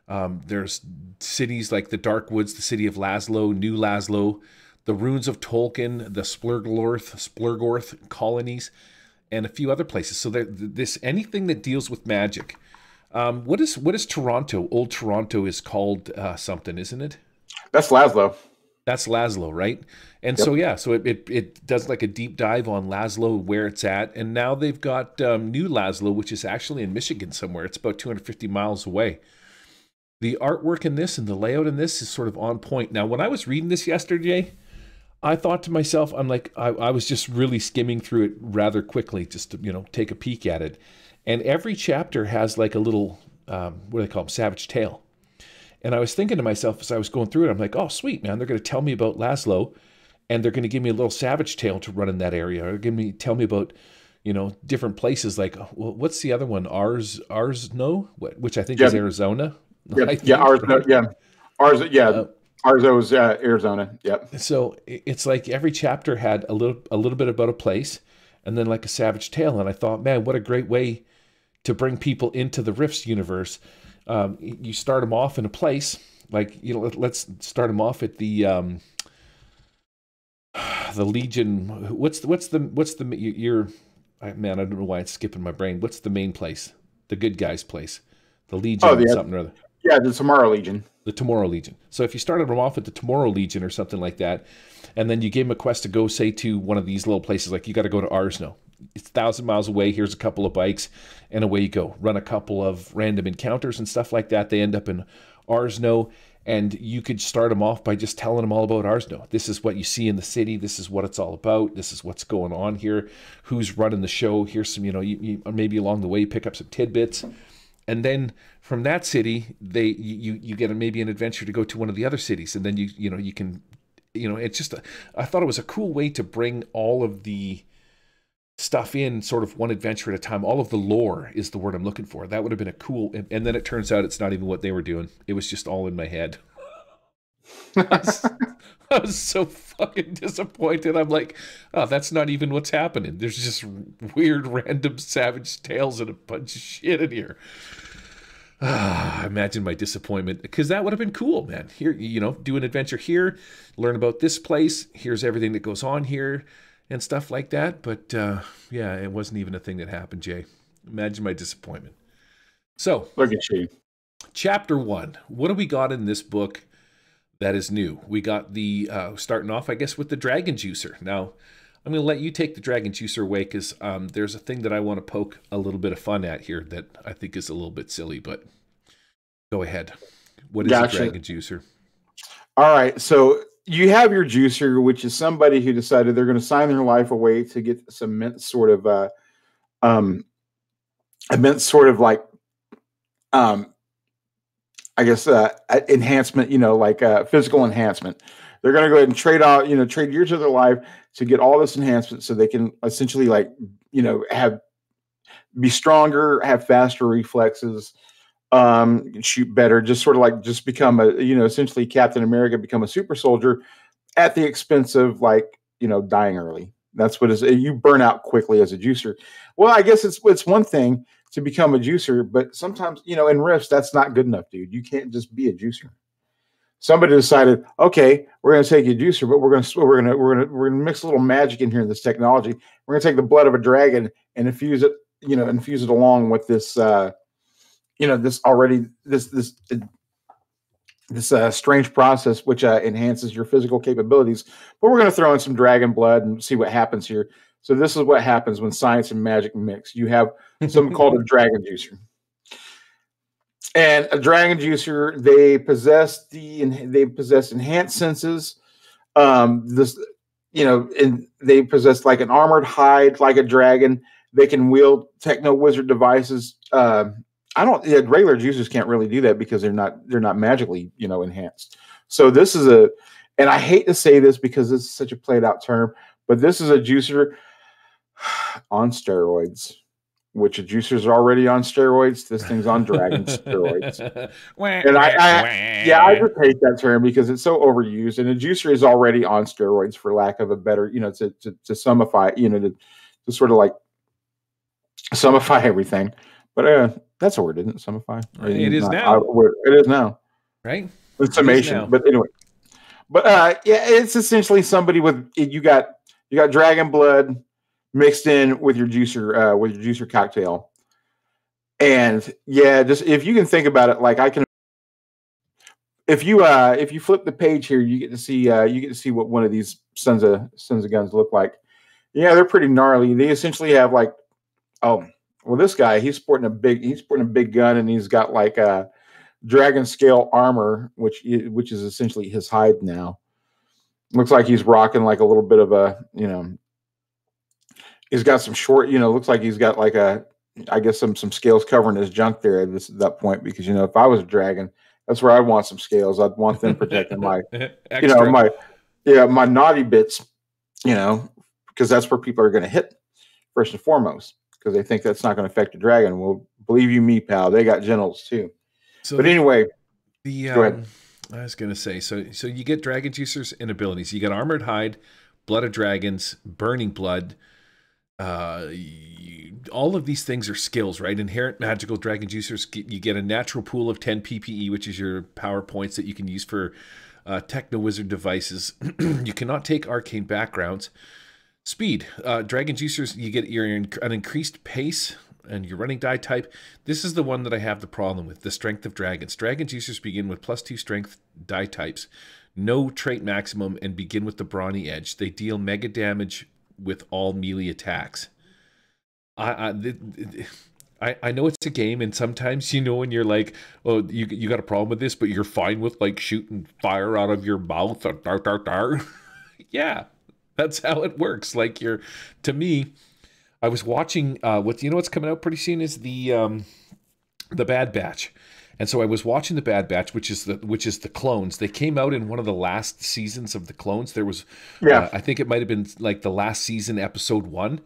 There's cities like the Dark Woods, the city of Laszlo, New Laszlo, the Runes of Tolkien, the Splurgorth colonies, and a few other places. So this anything that deals with magic. What is Toronto? Old Toronto is called something, isn't it? That's Laszlo. That's Laszlo, right? And Yep. so it does like a deep dive on Laszlo, where it's at, and now they've got New Laszlo, which is actually in Michigan somewhere. It's about 250 miles away. The artwork in this and the layout in this is sort of on point. Now, when I was reading this yesterday, I thought to myself, I was just really skimming through it rather quickly, just to take a peek at it. And every chapter has like a little, what do they call them, savage tale. And I was thinking to myself as I was going through it, I'm like, oh, sweet, man, they're going to tell me about Laszlo, and they're going to give me a little savage tale to run in that area. Or tell me about, different places. Like, well, what's the other one? Arsno, which I think is Arizona. Arzo's Arizona. Yep. So it's like every chapter had a little bit about a place, and then like a savage tale. And I thought, man, what a great way to bring people into the Rifts universe. You start them off in a place, Like, you know, let's start them off at the Legion. What's the your man? I don't know why it's skipping my brain. What's the main place? The good guys' place, the Legion or something or other. Yeah, the Tomorrow Legion. The Tomorrow Legion. So if you started them off at the Tomorrow Legion or something like that, and then you gave them a quest to go, say, to one of these little places, like you got to go to Arsno. It's 1,000 miles away. Here's a couple of bikes, and away you go. Run a couple of random encounters and stuff like that. They end up in Arsno, and you could start them off by just telling them all about Arsno. This is what you see in the city. This is what it's all about. This is what's going on here. Who's running the show? Here's some, you maybe along the way you pick up some tidbits. And then from that city, you get maybe an adventure to go to one of the other cities, and then you can, it's just I thought it was a cool way to bring all of the stuff in sort of one adventure at a time. All of the lore is the word I'm looking for. That would have been a cool, and then it turns out it's not even what they were doing. It was just all in my head. I was so fucking disappointed. I'm like, oh, that's not even what's happening. There's just weird, random savage tales and a bunch of shit in here. Imagine my disappointment, because that would have been cool, man. Here, do an adventure here, learn about this place. Here's everything that goes on here and stuff like that. But yeah, it wasn't even a thing that happened, Jay. Imagine my disappointment. So, look at you. Chapter 1. What do we got in this book that is new? We got the starting off, I guess, with the Dragon Juicer. Now, I'm going to let you take the Dragon Juicer away, because there's a thing that I want to poke a little bit of fun at here that I think is a little bit silly, but go ahead. What is a Dragon Juicer? All right, so you have your juicer, which is somebody who decided they're going to sign their life away to get some immense sort of enhancement, like physical enhancement. They're going to go ahead and trade years of their life to get all this enhancement, so they can essentially be stronger, have faster reflexes, shoot better, just become essentially Captain America, become a super soldier at the expense of dying early. That's what you burn out quickly as a juicer. Well, I guess it's one thing to become a juicer, but sometimes, in Rifts, that's not good enough, dude. You can't just be a juicer. Somebody decided, okay, we're going to take a juicer, but we're going to mix a little magic in here in this technology. We're going to take the blood of a dragon and infuse it along with this, this strange process which enhances your physical capabilities. But we're going to throw in some dragon blood and see what happens here. So this is what happens when science and magic mix. You have something called a dragon juicer. And a dragon juicer, they possess enhanced senses. And they possess like an armored hide, like a dragon. They can wield techno wizard devices. Regular juicers can't really do that because they're not magically, enhanced. So this is and I hate to say this because this is such a played out term, but this is a juicer on steroids. Which a juicer's already on steroids. This thing's on dragon steroids. And I just hate that term because it's so overused. And a juicer is already on steroids, for lack of a better, to summify, to sort of like summify everything. But that's a word, isn't it? Summify. It is now. It is now. Right? It's summation. But anyway. But it's essentially somebody with you got dragon blood mixed in with your juicer cocktail. And just if you can think about it, like if you flip the page here, you get to see what one of these sons of guns look like. Yeah, they're pretty gnarly. They essentially have this guy, he's sporting a big gun, and he's got like a dragon scale armor, which is essentially his hide now. Looks like he's rocking like a little bit of a, he's got some short, looks like he's got like some scales covering his junk there at that point, because, if I was a dragon, that's where I'd want some scales. I'd want them protecting my, my naughty bits, because that's where people are going to hit first and foremost, because they think that's not going to affect the dragon. Well, believe you me, pal, they got genitals too. So but anyway, go ahead. I was going to say, so you get dragon juicers and abilities. You got armored hide, blood of dragons, burning blood, all of these things are skills, right? Inherent magical dragon juicers, you get a natural pool of 10 PPE, which is your power points that you can use for techno wizard devices. You cannot take arcane backgrounds. Speed, dragon juicers, you get an increased pace and your running die type. This is the one that I have the problem with, the strength of dragons. Dragon juicers begin with +2 strength die types, no trait maximum, and begin with the brawny edge. They deal mega damage with all melee attacks. I know it's a game, and sometimes, you know, when you're like, oh, you got a problem with this, but you're fine with like shooting fire out of your mouth. Yeah, that's how it works. Like to me, I was watching what's coming out pretty soon is the Bad Batch. And so I was watching the Bad Batch, which is the clones. They came out in one of the last seasons of the clones. There was, I think it might have been like the last season, episode 1.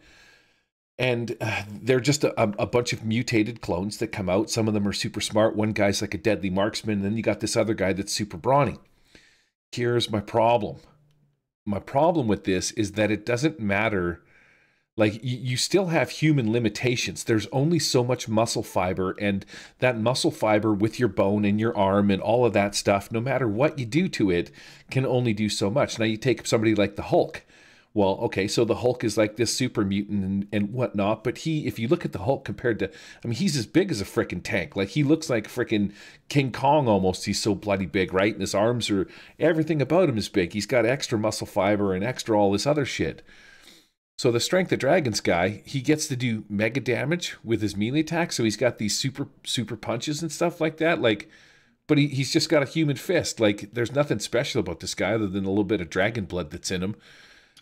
And they're just a bunch of mutated clones that come out. Some of them are super smart. One guy's like a deadly marksman. And then you got this other guy that's super brawny. Here's my problem. My problem with this is that it doesn't matter. Like, you still have human limitations. There's only so much muscle fiber, and that muscle fiber with your bone and your arm and all of that stuff, no matter what you do to it, can only do so much. Now, you take somebody like the Hulk. Well, okay, so the Hulk is like this super mutant and whatnot, but if you look at the Hulk compared to, I mean, he's as big as a freaking tank. Like, he looks like freaking King Kong almost. He's so bloody big, right? And his arms everything about him is big. He's got extra muscle fiber and extra all this other shit. So the Strength of Dragons guy, he gets to do mega damage with his melee attack, so he's got these super punches and stuff like that. Like, but he's just got a human fist. Like, there's nothing special about this guy other than a little bit of dragon blood that's in him.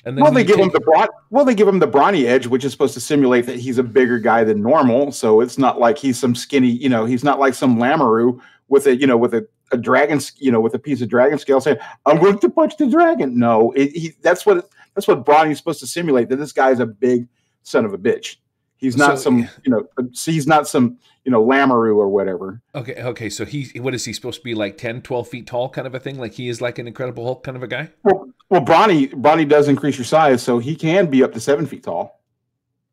And then they give him the brawny edge, which is supposed to simulate that he's a bigger guy than normal. So it's not like he's some skinny, he's not like some Lamoureux with a dragon, with a piece of dragon scale saying, "I'm going to punch the dragon." No, that's what Brawny's supposed to simulate, that this guy's a big son of a bitch. He's not he's not some Lamoureux or whatever. Okay. So what is he supposed to be, like 10, 12 feet tall kind of a thing? Like he is like an Incredible Hulk kind of a guy? Well, Brawny does increase your size, so he can be up to 7 feet tall.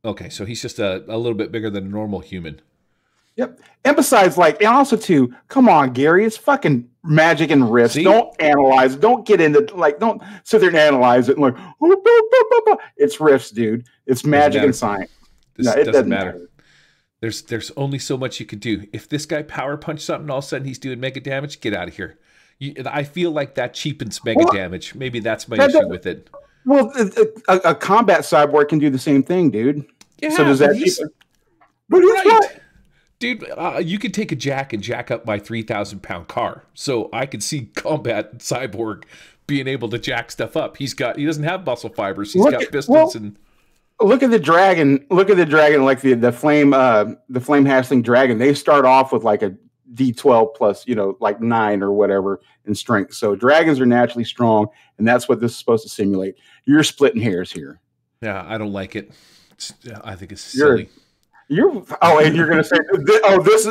Okay, so he's just a little bit bigger than a normal human. Yep. And besides, and also too, come on, Gary, it's fucking magic and risk. See? Don't analyze. Don't get into don't sit there and analyze it and like, it's riffs, dude. It's magic and science. It doesn't matter. There's only so much you can do. If this guy power punched something, all of a sudden he's doing mega damage, get out of here. I feel like that cheapens mega damage. Maybe that's my issue with it. Well, a combat cyborg can do the same thing, dude. Yeah, so does that But he's right. Dude, you could take a jack and jack up my 3,000-pound car. So I could see combat cyborg being able to jack stuff up. He doesn't have muscle fibers. He's got pistons and. Look at the dragon. Look at the dragon, like the flame hassling dragon. They start off with like a D12 plus, like 9 or whatever in strength. So dragons are naturally strong, and that's what this is supposed to simulate. You're splitting hairs here. Yeah, I don't like it. I think it's silly. And you're gonna say,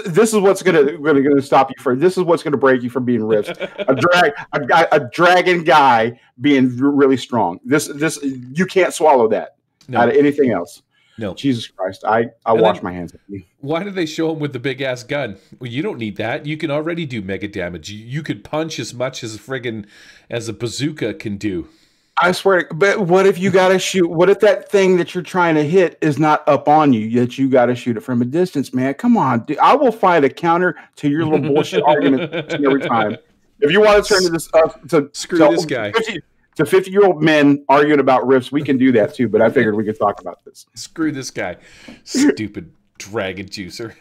this is what's gonna stop you from. This is what's gonna break you from being rich. A dragon guy being really strong. This you can't swallow that. No. Out of anything else. No. Jesus Christ. I wash my hands of you. Why did they show him with the big ass gun? Well, you don't need that. You can already do mega damage. You could punch as much as a bazooka can do. I swear. But what if you gotta shoot? What if that thing that you're trying to hit is not up on you, yet you gotta shoot it from a distance, man? Come on, dude. I will find a counter to your little bullshit argument every time. If you want to turn to this this guy. To 50-year-old men arguing about riffs, we can do that too, but I figured we could talk about this. Screw this guy. Stupid dragon juicer.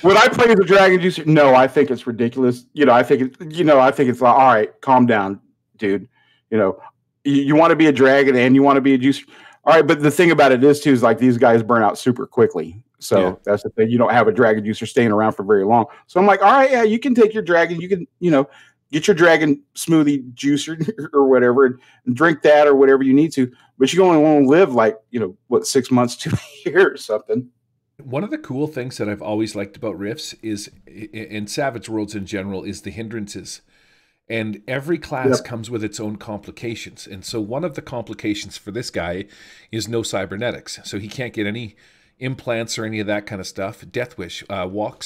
Would I play as a dragon juicer? No, I think it's ridiculous. I think it's like, all right, calm down, dude. You want to be a dragon and you want to be a juicer. All right, but the thing about it is like these guys burn out super quickly. So that's the thing. You don't have a dragon juicer staying around for very long. So I'm like, all right, yeah, you can take your dragon. You can, get your dragon smoothie juicer or whatever and drink that or whatever you need to. But you only want to live like, 6 months to a year or something. One of the cool things that I've always liked about riffs is, in Savage Worlds in general, is the hindrances. And every class comes with its own complications. And so one of the complications for this guy is no cybernetics. So he can't get any implants or any of that kind of stuff. Death Wish, walk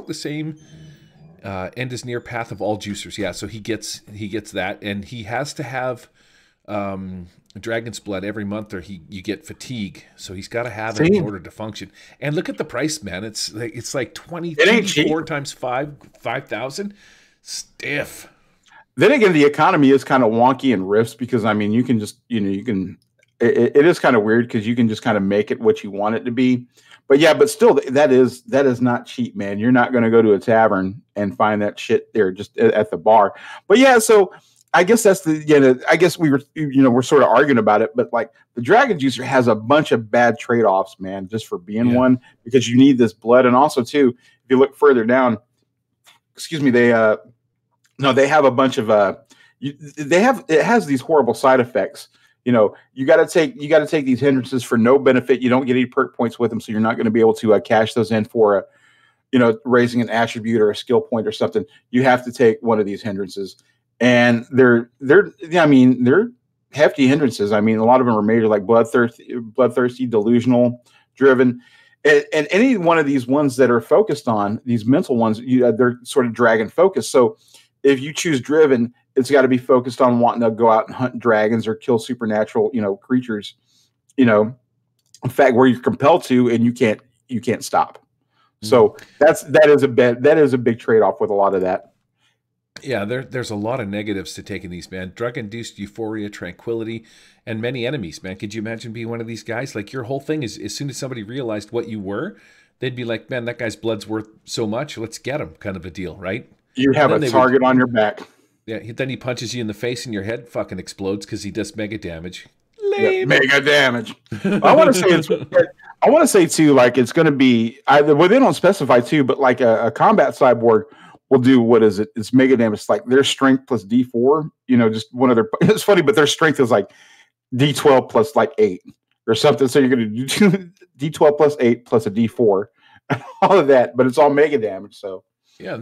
the same end is near path of all juicers. Yeah, so he gets that, and he has to have dragon's blood every month, or you get fatigue. So he's got to have it in order to function. And look at the price, man. It's like 24 times 5,000. Stiff. Then again, the economy is kind of wonky in Rifts because, I mean, you can just, it is kind of weird because you can just kind of make it what you want it to be. But yeah, but still, that is not cheap, man. You're not going to go to a tavern and find that shit there just at the bar. But yeah, so I guess that's I guess we're sort of arguing about it, but like the Dragon Juicer has a bunch of bad trade-offs, man, just for being one, because you need this blood. And also too, if you look further down, they have a bunch of it has these horrible side effects. You got to take these hindrances for no benefit. You don't get any perk points with them, so you're not going to be able to cash those in for raising an attribute or a skill point or something. You have to take one of these hindrances, and they're hefty hindrances. I mean, a lot of them are major, like bloodthirsty, delusional, driven. And any one of these ones that are focused on these mental ones, they're sort of dragon focused. So if you choose driven, it's got to be focused on wanting to go out and hunt dragons or kill supernatural, creatures, in fact, where you're compelled to, and you can't stop. So that is a big trade-off with a lot of that. Yeah, there's a lot of negatives to taking these, man. Drug-induced euphoria, tranquility, and many enemies, man. Could you imagine being one of these guys? Like, your whole thing is, as soon as somebody realized what you were, they'd be like, man, that guy's blood's worth so much, let's get him, kind of a deal, right? You have a target on your back. Yeah, then he punches you in the face and your head fucking explodes because he does mega damage. Yeah, mega damage. I want to say too, like it's going to be either. Well, they don't specify too, but like a combat cyborg will do what is it? It's mega damage. It's like their strength plus D4. Just one of their. It's funny, but their strength is like D12 plus like 8 or something. So you're going to do D12 plus 8 plus a D4, all of that, but it's all mega damage. So yeah,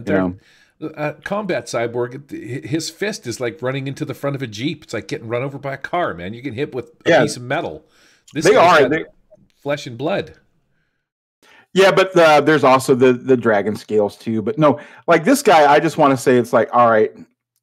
combat cyborg, his fist is like running into the front of a Jeep. It's like getting run over by a car, man. You get hit with a piece of metal. They flesh and blood. Yeah, but there's also the dragon scales too. But no, like this guy, I just want to say it's like, all right,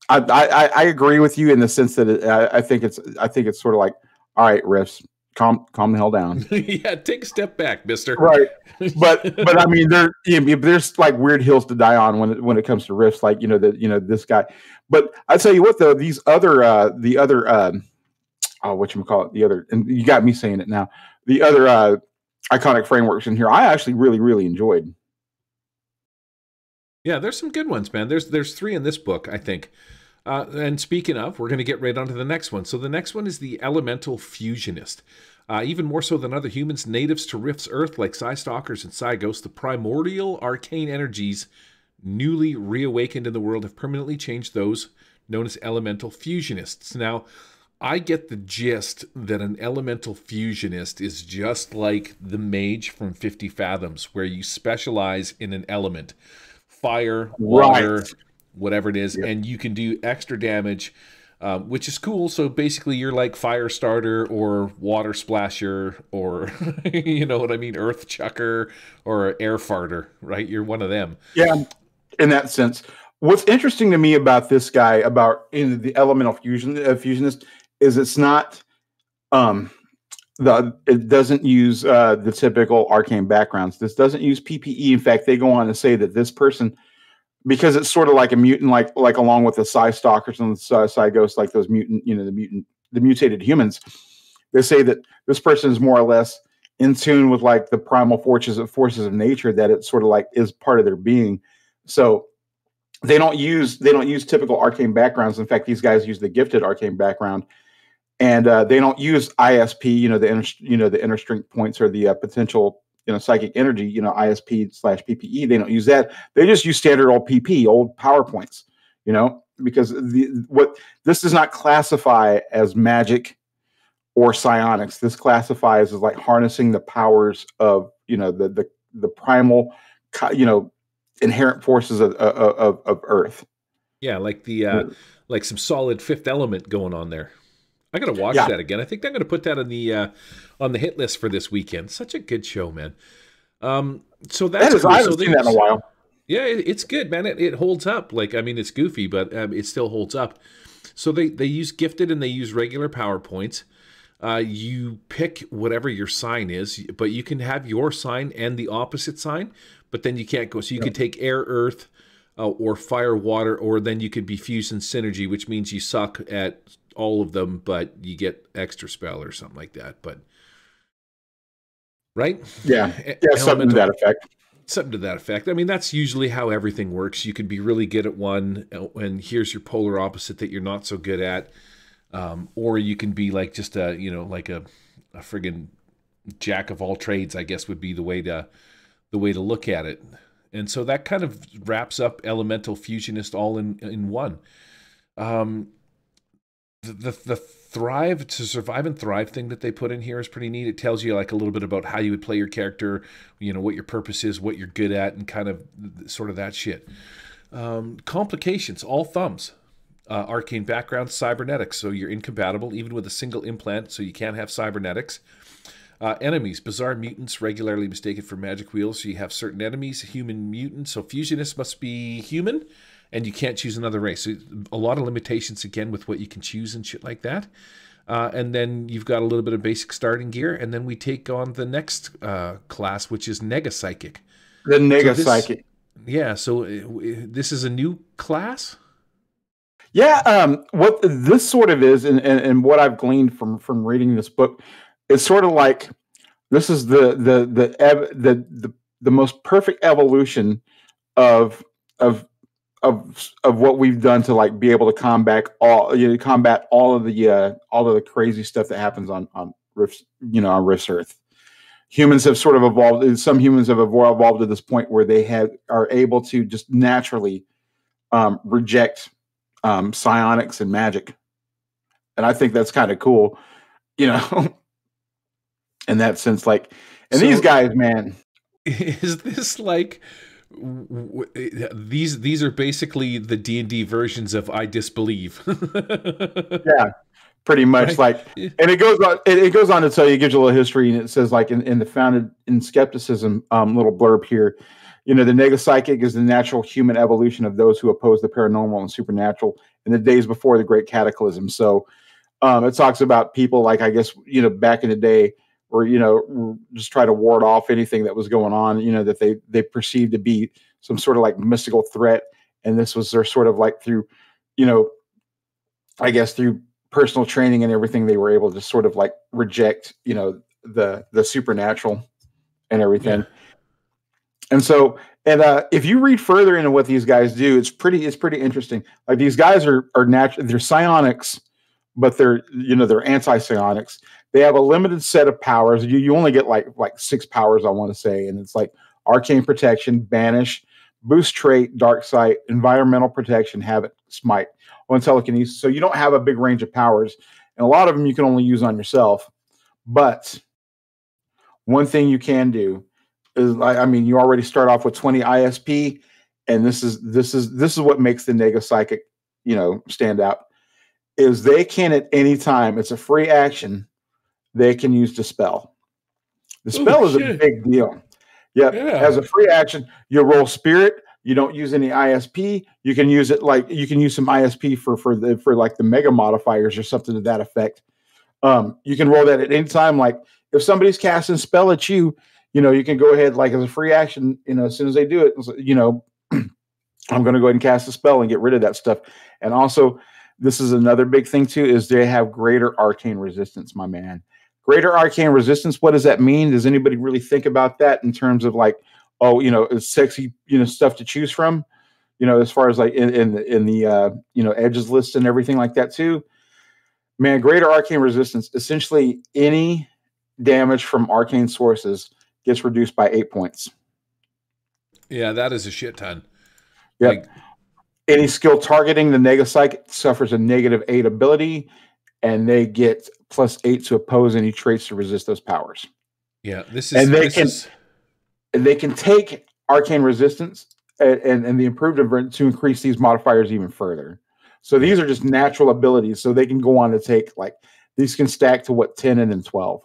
I agree with you in the sense that I think it's sort of like, all right, Riffs, calm the hell down. Yeah, take a step back, mister. Right. But I mean, there's like weird hills to die on when it comes to Rifts, like this guy. But I tell you what, though, these other and you got me saying it now. The other iconic frameworks in here, I actually really, really enjoyed. Yeah, there's some good ones, man. There's 3 in this book, I think. And speaking of, we're going to get right on to the next one. So the next one is the Elemental Fusionist. Even more so than other humans, natives to Rift's Earth, like Psystalkers and Psyghosts, the primordial arcane energies newly reawakened in the world have permanently changed those known as Elemental Fusionists. Now, I get the gist that an Elemental Fusionist is just like the mage from 50 Fathoms, where you specialize in an element. Fire, water, whatever it is, and you can do extra damage, which is cool. So basically you're like Fire Starter or Water Splasher or, you know what I mean, Earth Chucker or Air Farter, right? You're one of them. Yeah, in that sense. What's interesting to me about this guy, in the Elemental Fusionist, is it's not, it doesn't use the typical arcane backgrounds. This doesn't use PPE. In fact, they go on to say that this person, because it's sort of like a mutant, like along with the Psystalkers and the Psyghosts, like those mutant, the mutated humans, they say that this person is more or less in tune with like the primal forces of nature, that it sort of like is part of their being. So they don't use typical arcane backgrounds. In fact, these guys use the gifted arcane background. And they don't use ISP, the inner strength points or the potential, psychic energy, ISP/PPE. They don't use that. They just use standard old PP, old power points, because this does not classify as magic or psionics. This classifies as like harnessing the powers of, the primal, inherent forces of Earth. Yeah, like the like some solid Fifth Element going on there. I gotta watch Yeah. that again. I think I'm gonna put that on the hit list for this weekend. Such a good show, man. So that's cool. I haven't seen that in a while. Yeah, it's good, man. It holds up. Like, I mean, it's goofy, but it still holds up. So they use gifted and they use regular PowerPoints. You pick whatever your sign is, but you can have your sign and the opposite sign, but then you can't go. So you could take air, earth, or fire, water, or then you could be fused in synergy, which means you suck at all of them, but you get extra spell or something like that. But right? Yeah, something to that effect. Something to that effect. I mean, that's usually how everything works. You can be really good at one, and here's your polar opposite that you're not so good at. Or you can be like just like a friggin' jack of all trades, I guess would be the way to look at it. And so that kind of wraps up Elemental Fusionist all in one. The thrive to survive and thrive thing that they put in here is pretty neat. It tells you like a little bit about how you would play your character, what your purpose is, what you're good at, and kind of sort of that shit. Complications, all thumbs. Arcane background, cybernetics, so you're incompatible even with a single implant, so you can't have cybernetics. Enemies, bizarre mutants regularly mistaken for magic wheels, so you have certain enemies, human mutants, so fusionists must be human, and you can't choose another race. So a lot of limitations, again, with what you can choose and shit like that. And then you've got a little bit of basic starting gear, and then we take on the next class, which is Nega Psychic. The Nega Psychic. Yeah, so this is a new class? Yeah, what this sort of is, and what I've gleaned from reading this book, it's sort of like this is the most perfect evolution of what we've done to like be able to combat all of the crazy stuff that happens on Rift's on Rift's Earth. Humans have sort of evolved. Some humans have evolved to this point where they are able to just naturally reject psionics and magic, and I think that's kind of cool, in that sense. Like, and these guys, man, is this like these are basically the D&D versions of I Disbelieve? Yeah, pretty much. Right? Like, and it goes on to tell you, it gives you a little history, and it says like in the Founded in Skepticism little blurb here. The Nega Psychic is the natural human evolution of those who oppose the paranormal and supernatural in the days before the Great Cataclysm. So it talks about people like, I guess, back in the day where, just try to ward off anything that was going on, that they perceived to be some sort of like mystical threat. And this was their sort of like through, I guess through personal training and everything, they were able to sort of like reject, the supernatural and everything. Yeah. And so, if you read further into what these guys do, it's pretty interesting. Like, these guys are natural, they're psionics, but they're anti-psionics. They have a limited set of powers. You only get like 6 powers, I want to say, and it's like arcane protection, banish, boost trait, dark sight, environmental protection, habit, smite, or telekinesis. So you don't have a big range of powers, and a lot of them you can only use on yourself. But one thing you can do is, I mean, you already start off with 20 ISP, and this is what makes the Nega Psychic, stand out. Is they can at any time, it's a free action, they can use Dispel. Dispel is a big deal. Yep. Yeah. As a free action, you roll Spirit. You don't use any ISP. You can use it like you can use some ISP for like the mega modifiers or something to that effect. You can roll that at any time. Like if somebody's casting spell at you, you can go ahead, like as a free action, as soon as they do it, I'm going to go ahead and cast a spell and get rid of that stuff. And also, this is another big thing too, is they have greater arcane resistance, my man. Greater arcane resistance. What does that mean? Does anybody really think about that in terms of like, it's sexy, stuff to choose from, as far as like in the edges list and everything like that too, man, greater arcane resistance, essentially any damage from arcane sources gets reduced by 8 points. Yeah, that is a shit ton. Yeah. Like, any skill targeting the Nega Psychic suffers a -8 ability, and they get +8 to oppose any traits to resist those powers. Yeah, they can take arcane resistance and the improved version to increase these modifiers even further. So these are just natural abilities. So they can go on to take these can stack to 10 and then 12.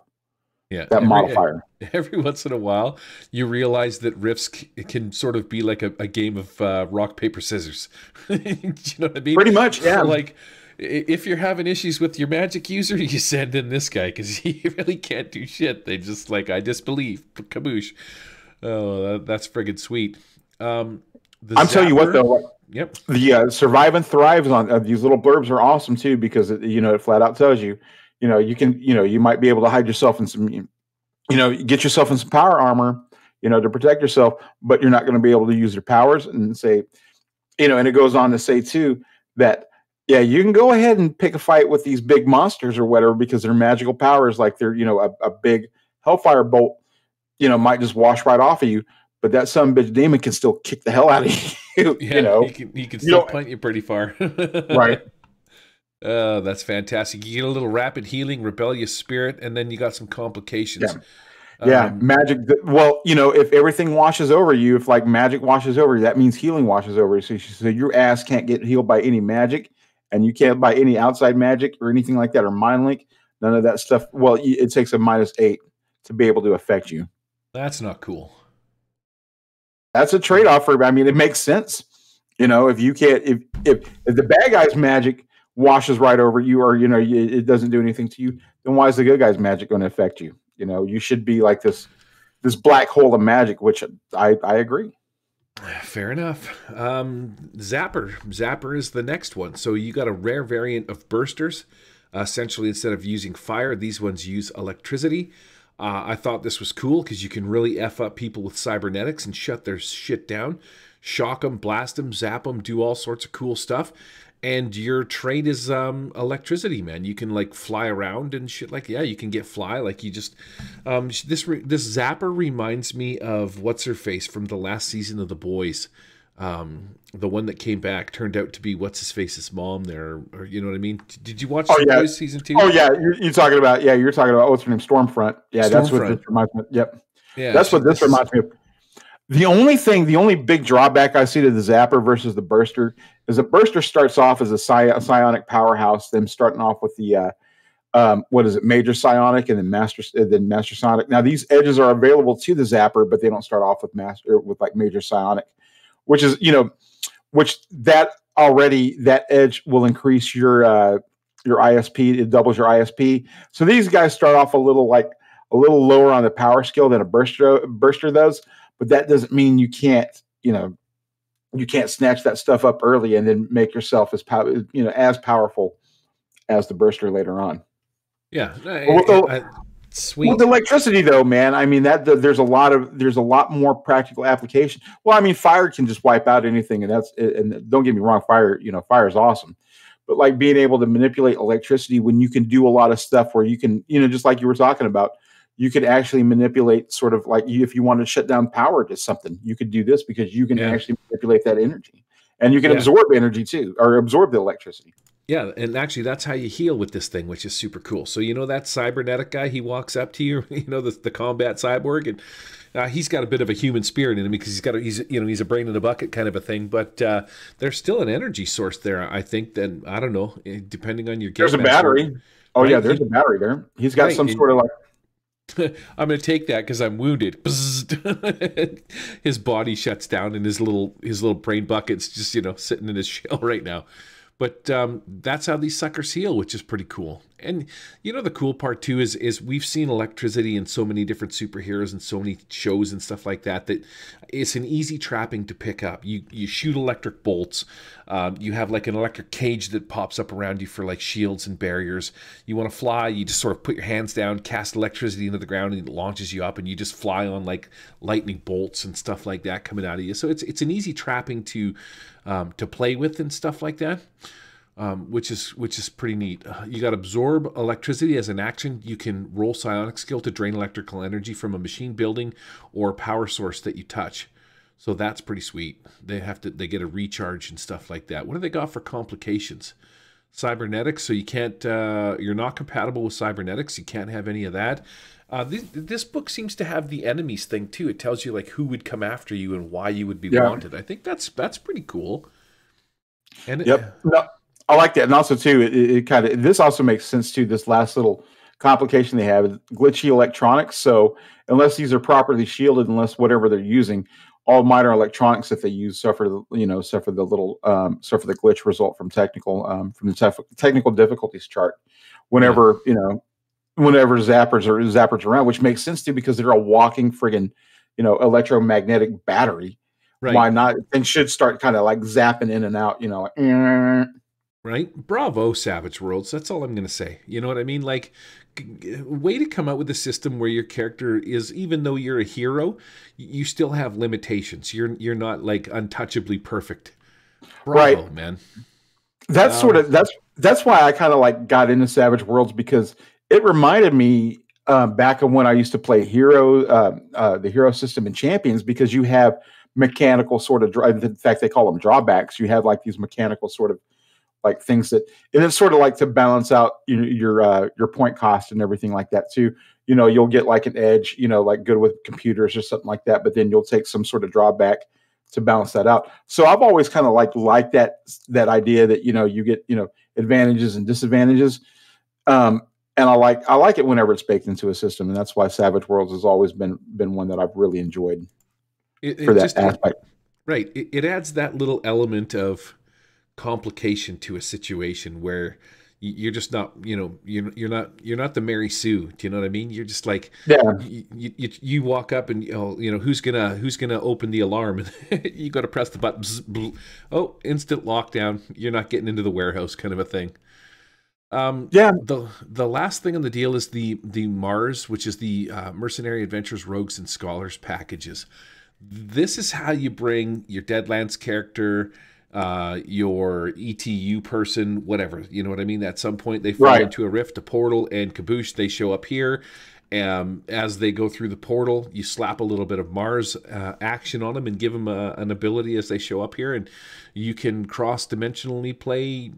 Yeah, that modifier. Every once in a while, you realize that rifts can sort of be like a game of rock, paper, scissors. You know what I mean? Pretty much, yeah. Like, if you're having issues with your magic user, you send in this guy because he really can't do shit. They just I disbelieve. Kaboosh. Oh, that's friggin' sweet. I'm telling you what, though. Yep. The survive and thrives on these little blurbs are awesome too, because it flat out tells you, you can, you might be able to hide yourself in some, get yourself in some power armor, to protect yourself, but you're not going to be able to use your powers, and say, and it goes on to say too that, yeah, you can go ahead and pick a fight with these big monsters or whatever, because their magical powers, like they're, a big hellfire bolt, might just wash right off of you, but that son bitch demon can still kick the hell out of you. Yeah, he can still punt you pretty far. Right. That's fantastic. You get a little rapid healing, rebellious spirit, and then you got some complications. Yeah, magic. Well, if everything washes over you, if magic washes over you, that means healing washes over you. So your ass can't get healed by any magic, and you can't by any outside magic or anything like that, or mind link. None of that stuff. Well, it takes a -8 to be able to affect you. That's not cool. That's a trade-off for. I mean, it makes sense. If you can't, if the bad guy's magic washes right over you, or it doesn't do anything to you, then why is the good guy's magic going to affect you? You should be like this black hole of magic, which I agree. Fair enough. Zapper is the next one. So you got a rare variant of bursters. Essentially, instead of using fire, these ones use electricity. I thought this was cool because you can really F up people with cybernetics and shut their shit down. Shock them, blast them, zap them, do all sorts of cool stuff. And your trait is electricity, man. You can fly around and shit you can get fly. You just this Zapper reminds me of what's her face from the last season of The Boys. The one that came back turned out to be what's his face's mom there, or you know what I mean? Did you watch The Boys season 2? Oh yeah, you're talking about what's her name, Stormfront. Yeah, that's what this reminds me. Yep. Yeah, that's what this reminds me of. The only big drawback I see to the Zapper versus the Burster is the Burster starts off as a psionic powerhouse, then starting off with the Major Psionic and then Master Psionic. Now these edges are available to the Zapper, but they don't start off with Major Psionic, which is that edge will increase your ISP. It doubles your ISP. So these guys start off a little lower on the power scale than a Burster does. But that doesn't mean you can't snatch that stuff up early and then make yourself as powerful as the Burster later on. Yeah, sweet. With electricity, though, man, I mean there's a lot more practical application. Well, I mean, fire can just wipe out anything, and don't get me wrong, fire is awesome. But being able to manipulate electricity when you can do a lot of stuff where you can, just like you were talking about. You could actually manipulate sort of if you want to shut down power to something, you could do this because you can actually manipulate that energy, and you can absorb energy too, or absorb the electricity. Yeah, and actually that's how you heal with this thing, which is super cool. So that cybernetic guy, he walks up to you, the combat cyborg, and he's got a bit of a human spirit in him because he's a brain in a bucket kind of a thing, but there's still an energy source there. I think that, I don't know, depending on your game. There's a battery. Oh right? Yeah, there's a battery there. He's got some sort of I'm going to take that because I'm wounded. His body shuts down and his little brain bucket's just, sitting in his shell right now. But that's how these suckers heal, which is pretty cool. And the cool part too is we've seen electricity in so many different superheroes and so many shows and stuff like that it's an easy trapping to pick up. You shoot electric bolts. You have an electric cage that pops up around you for shields and barriers. You want to fly, you just sort of put your hands down, cast electricity into the ground, and it launches you up, and you just fly on lightning bolts and stuff like that coming out of you. So it's an easy trapping to play with and stuff like that. Which is pretty neat. You got absorb electricity as an action. You can roll psionic skill to drain electrical energy from a machine building or power source that you touch. So that's pretty sweet. They get a recharge and stuff like that. What do they got for complications? cybernetics, so you can't. You're not compatible with cybernetics. You can't have any of that. This book seems to have the enemies thing too. It tells you like who would come after you and why you would be wanted. I think that's pretty cool. And no, I like that, and also too, it kind of this also makes sense too. This last little complication they have is glitchy electronics. So unless these are properly shielded, unless whatever they're using, all minor electronics that they use suffer the glitch result from the technical difficulties chart. Whenever whenever zappers around, which makes sense too because they're a walking friggin' electromagnetic battery. Right. Why not? Things should start kind of like zapping in and out. Right. Bravo, Savage Worlds. That's all I'm going to say. You know what I mean? Like, way to come out with a system where your character is, even though you're a hero, you still have limitations. You're not like untouchably perfect. Bravo, right, man. That's that's why I kind of like got into Savage Worlds, because it reminded me back of when I used to play the hero system in Champions, because you have mechanical sort of, in fact, they call them drawbacks. You have like these mechanical sort of like things that, and it's sort of like to balance out your point cost and everything like that too. You'll get like an edge, like good with computers or something like that, but then you'll take some sort of drawback to balance that out. So I've always kind of like that idea that, you get, advantages and disadvantages. And I like it whenever it's baked into a system. And that's why Savage Worlds has always been one that I've really enjoyed for that aspect. Right. It adds that little element of complication to a situation where you're just not, you're not the Mary Sue. Do you know what I mean? You're just like, you walk up and who's gonna open the alarm, and you got to press the button. Oh, instant lockdown. You're not getting into the warehouse, kind of a thing. The last thing on the deal is the Mars, which is the Mercenary Adventures, Rogues and Scholars packages. This is how you bring your Deadlands character, your ETU person, whatever, you know what I mean? At some point they fall into a rift, a portal, and kaboosh, they show up here. As they go through the portal, you slap a little bit of Mars action on them and give them an ability as they show up here, and you can cross-dimensionally play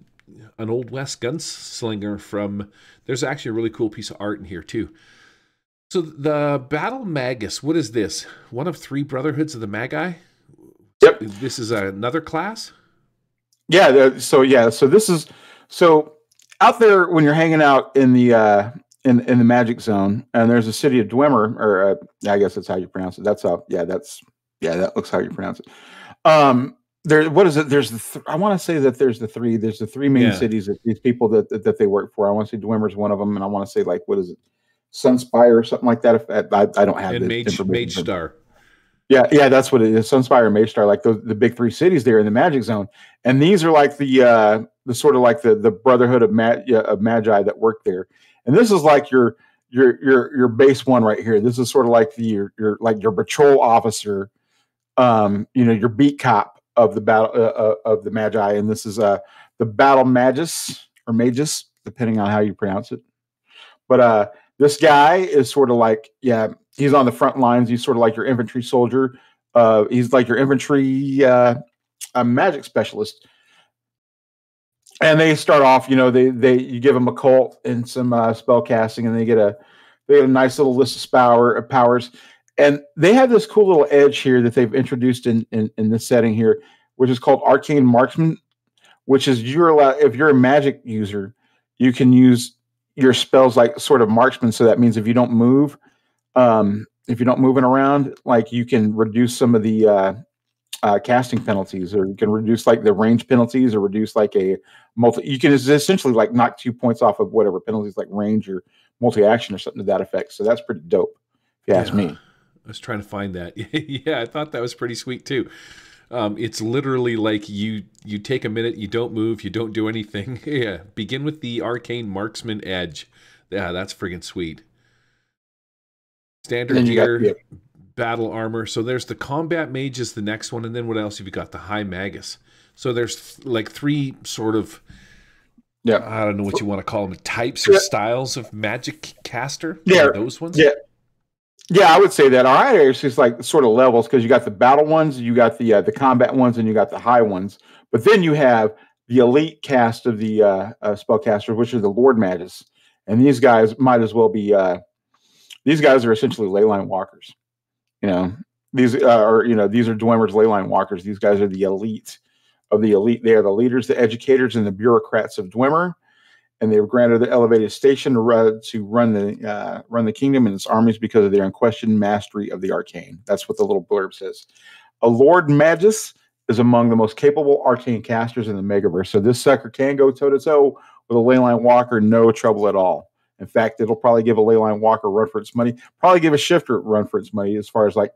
an Old West gunslinger from... There's actually a really cool piece of art in here too. So the Battle Magus, what is this? One of 3 Brotherhoods of the Magi? Yep. This is another class? Yeah. So this is, out there when you're hanging out in the in the Magic Zone, and there's a city of Dwemer, or I guess that's how you pronounce it. That looks how you pronounce it. What is it? I want to say that there's the 3 main cities that these people that they work for. I want to say Dwemer's one of them, and I want to say, like, what is it? Sunspire or something like that. If I don't have the Mage Star. Yeah, that's what it is. Sunspire and Mage Star, like the big 3 cities there in the Magic Zone, and these are like the sort of like the Brotherhood of Magi that work there. And this is like your base one right here. This is sort of like your patrol officer, your beat cop of the battle of the Magi. And this is the Battle Magus or Magus, depending on how you pronounce it. But this guy is sort of like, he's on the front lines. He's sort of like your infantry soldier. He's like your infantry magic specialist. And they start off, you give them occult and some spell casting, and they get a nice little list of powers. And they have this cool little edge here that they've introduced in this setting here, which is called Arcane Marksman, which is if you're a magic user, you can use your spells like sort of marksman. So that means if you don't move, around, like, you can reduce some of the casting penalties, or you can reduce like the range penalties, or reduce like you can essentially like knock 2 points off of whatever penalties, like range or multi-action or something to that effect. So that's pretty dope, if you ask me. I was trying to find that. Yeah, I thought that was pretty sweet too. It's literally like you take a minute, you don't move, you don't do anything. Yeah, begin with the Arcane Marksman Edge. Yeah, that's friggin' sweet. Standard gear, battle armor. So there's the Combat Mage is the next one, and then what else have you got? The High Magus. So there's like 3 sort of, I don't know what you want to call them, types or styles of magic caster. Yeah, those ones. Yeah, I would say that. All right, it's just like sort of levels, because you got the battle ones, you got the combat ones, and you got the high ones. But then you have the elite cast of the spellcasters, which are the Lord Mages, and these guys might as well be. These guys are essentially leyline walkers. You know, these are these are Dwemer's leyline walkers. These guys are the elite of the elite. They are the leaders, the educators, and the bureaucrats of Dwemer, and they were granted the elevated station to run the kingdom and its armies because of their unquestioned mastery of the arcane. That's what the little blurb says. A Lord Magus is among the most capable arcane casters in the Megaverse. So this sucker can go toe-to-toe with a leyline walker, no trouble at all. In fact, it'll probably give a leyline walker a run for its money, probably give a shifter a run for its money as far as like,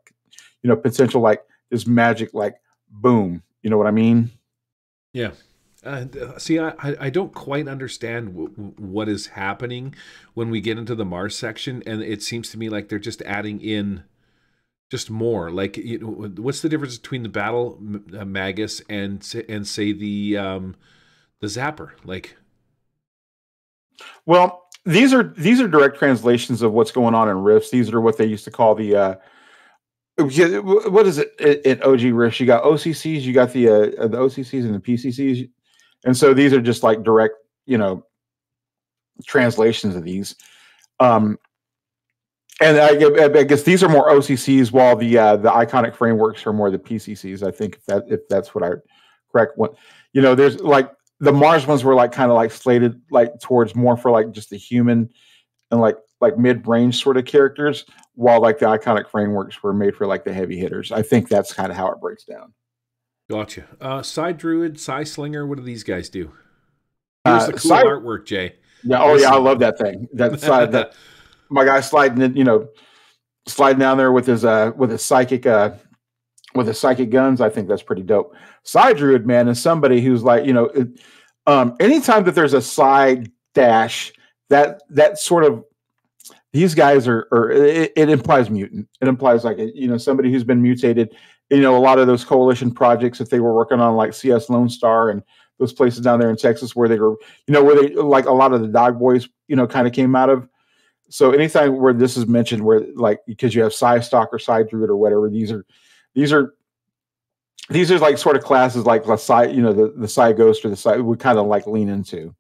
potential like this magic like boom. You know what I mean? Yeah. See, I don't quite understand what is happening when we get into the Mars section, and it seems to me like they're just adding in just more. Like, what's the difference between the battle magus and say the zapper? Like, well, these are direct translations of what's going on in Rifts. These are what they used to call the what is it in OG Rifts? You got OCCs, you got the OCCs and the PCCs, and so these are just like direct, translations of these. And I guess these are more OCCs, while the iconic frameworks are more the PCCs. I think if that's what I correct. What there's like the Mars ones were like kind of like slated like towards more for like just the human and like mid-range sort of characters, while like the iconic frameworks were made for like the heavy hitters. I think that's kind of how it breaks down. Gotcha. Side Druid, Psy Slinger. What do these guys do? Here's the cool artwork, Jay. Yeah. Oh, yeah. I love that thing. That my guy sliding down there with his psychic guns. I think that's pretty dope. Side Druid, man, is somebody who's like, anytime that there's a side dash, that sort of, these guys it implies mutant. It implies like somebody who's been mutated. A lot of those coalition projects that they were working on, like CS Lone Star and those places down there in Texas where they were, where they like a lot of the Dog Boys, kind of came out of. So anytime where this is mentioned, where like because you have Psy Stalker, Side Druid, or whatever, these are like sort of classes like the Psy, the Psy Ghost or the Psy would kind of like lean into.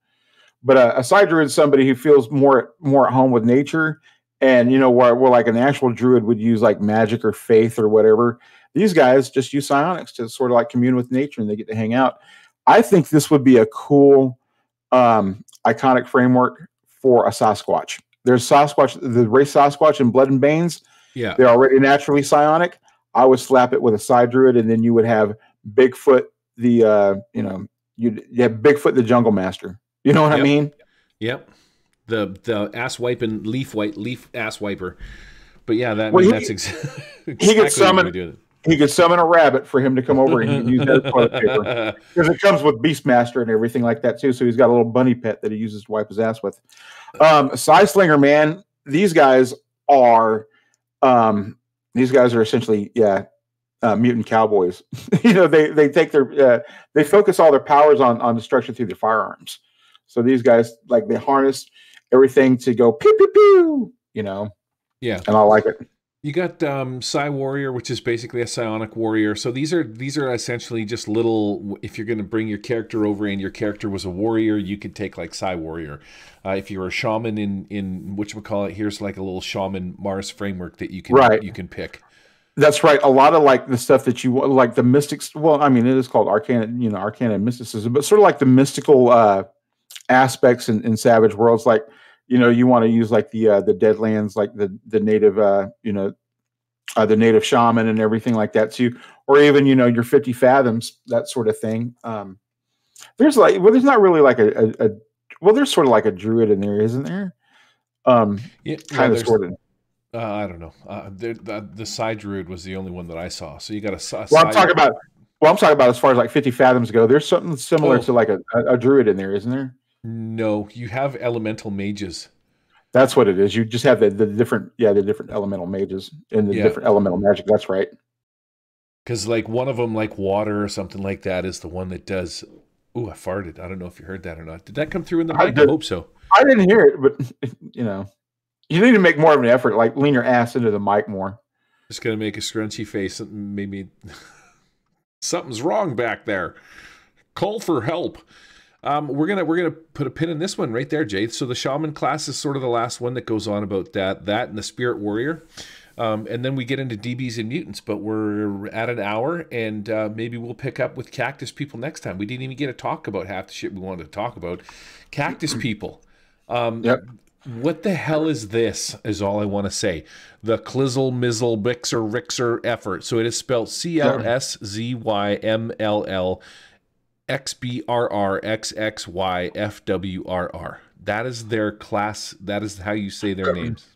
But a Side Druid is somebody who feels more at home with nature, and where like an actual Druid would use like magic or faith or whatever. These guys just use psionics to sort of like commune with nature, and they get to hang out. I think this would be a cool iconic framework for a Sasquatch. There's Sasquatch, the race Sasquatch in Blood and Banes. Yeah, they're already naturally psionic. I would slap it with a Side Druid, and then you would have Bigfoot, you'd have Bigfoot the Jungle Master. You know what I mean? Yep. The ass wiping leaf ass wiper. But yeah, that's exactly he could summon. He could summon a rabbit for him to come over, and he can use that as toilet paper, because it comes with Beastmaster and everything like that too. So he's got a little bunny pet that he uses to wipe his ass with. Side Slinger, man, these guys are essentially mutant cowboys. They take they focus all their powers on destruction through their firearms. So these guys, like, they harness everything to go pew pew pew. Yeah, and I like it. You got Psy Warrior, which is basically a psionic warrior. So these are essentially just little. If you're going to bring your character over and your character was a warrior, you could take like Psy Warrior. If you're a shaman in whatchamacallit, here's like a little shaman Mars framework that you can pick. That's right. A lot of like the stuff that you want, like the mystics. Well, I mean, it is called Arcana and Mysticism, but sort of like the mystical aspects in Savage Worlds, like. You want to use like the Deadlands, like the native, the native shaman and everything like that too, or even your 50 fathoms, that sort of thing. There's not really like there's sort of like a druid in there, isn't there? Kind of, sort of. I don't know. The side druid was the only one that I saw. So you got a. I'm talking about as far as like 50 fathoms go. There's something similar to like a druid in there, isn't there? No, you have elemental mages. That's what it is. You just have the different elemental mages and the different elemental magic. That's right. Because like one of them, like water or something like that, is the one that does. Ooh, I farted. I don't know if you heard that or not. Did that come through in the mic? I hope so. I didn't hear it, but you need to make more of an effort. Like lean your ass into the mic more. Just gonna make a scrunchy face. Maybe something's wrong back there. Call for help. We're gonna put a pin in this one right there, Jay. So the shaman class is sort of the last one that goes on about that and the spirit warrior. And then we get into DBs and mutants, but we're at an hour, and maybe we'll pick up with cactus people next time. We didn't even get to talk about half the shit we wanted to talk about. Cactus people. Yep. What the hell is this, is all I want to say. The Clizzle, Mizzle, Bixer, Rixer effort. So it is spelled CLSZYMLLXBRRXXYFWRR. That is their class. That is how you say their names.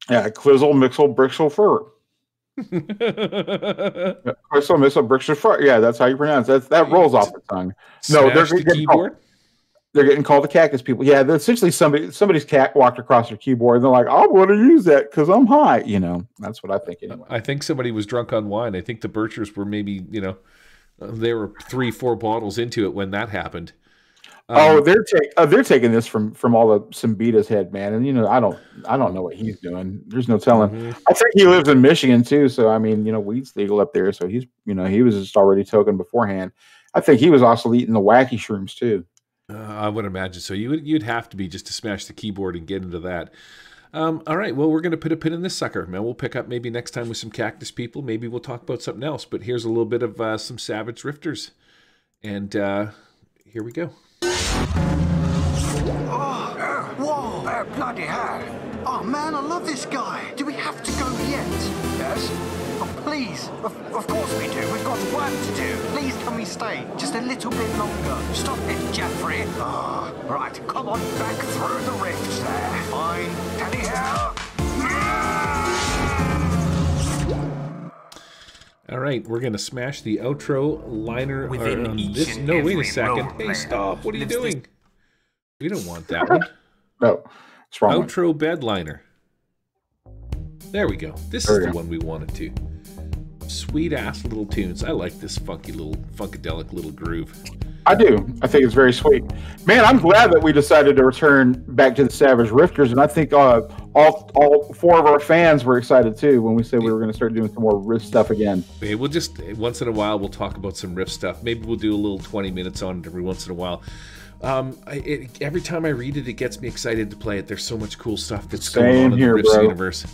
Yeah, Clizzle, Mixle, Brixel, Fur. Clizzle, Mixle, Brixel, Fur. Yeah, that's how you pronounce it. That rolls off the tongue. No, they're getting called the cactus people. Yeah, they're essentially somebody's cat walked across their keyboard and they're like, I want to use that because I'm high. You know, that's what I think anyway. I think somebody was drunk on wine. I think the Birchers were maybe, they were 3-4 bottles into it when that happened. They're taking this from all the Simbita's head, man. And I don't know what he's doing. There's no telling. Mm-hmm. I think he lives in Michigan too, so I mean, weed's legal up there, so he's he was just already token beforehand. I think he was also eating the wacky shrooms too. I would imagine so. You'd have to be just to smash the keyboard and get into that. All right, well, we're going to put a pin in this sucker, man. We'll pick up maybe next time with some cactus people. Maybe we'll talk about something else. But here's a little bit of some Savage Rifters, and here we go. Oh, whoa, bloody hell. Oh, man, I love this guy. Do we have to go yet? Yes. Oh, please. Of course we do. We've got work to do. Please, can we stay just a little bit longer? Stop it, Jeffrey. Oh, right, come on back through the rift there. Fine. Can you hear? All right, we're going to smash the outro liner. Within each this. and No, wait a every second. Hey, stop. What are you doing? We don't want that one. No, it's wrong. Outro bed liner. There we go. This is the one we wanted to. Sweet ass little tunes. I like this funkadelic little groove. I do. I think it's very sweet. Man, I'm glad that we decided to return back to the Savage Rifters, and I think all 4 of our fans were excited too when we said we were going to start doing some more riff stuff again. Hey, we'll just, once in a while, we'll talk about some riff stuff. Maybe we'll do a little 20 minutes on it every once in a while. Every time I read it, it gets me excited to play it. There's so much cool stuff that's going on in the Rifts universe.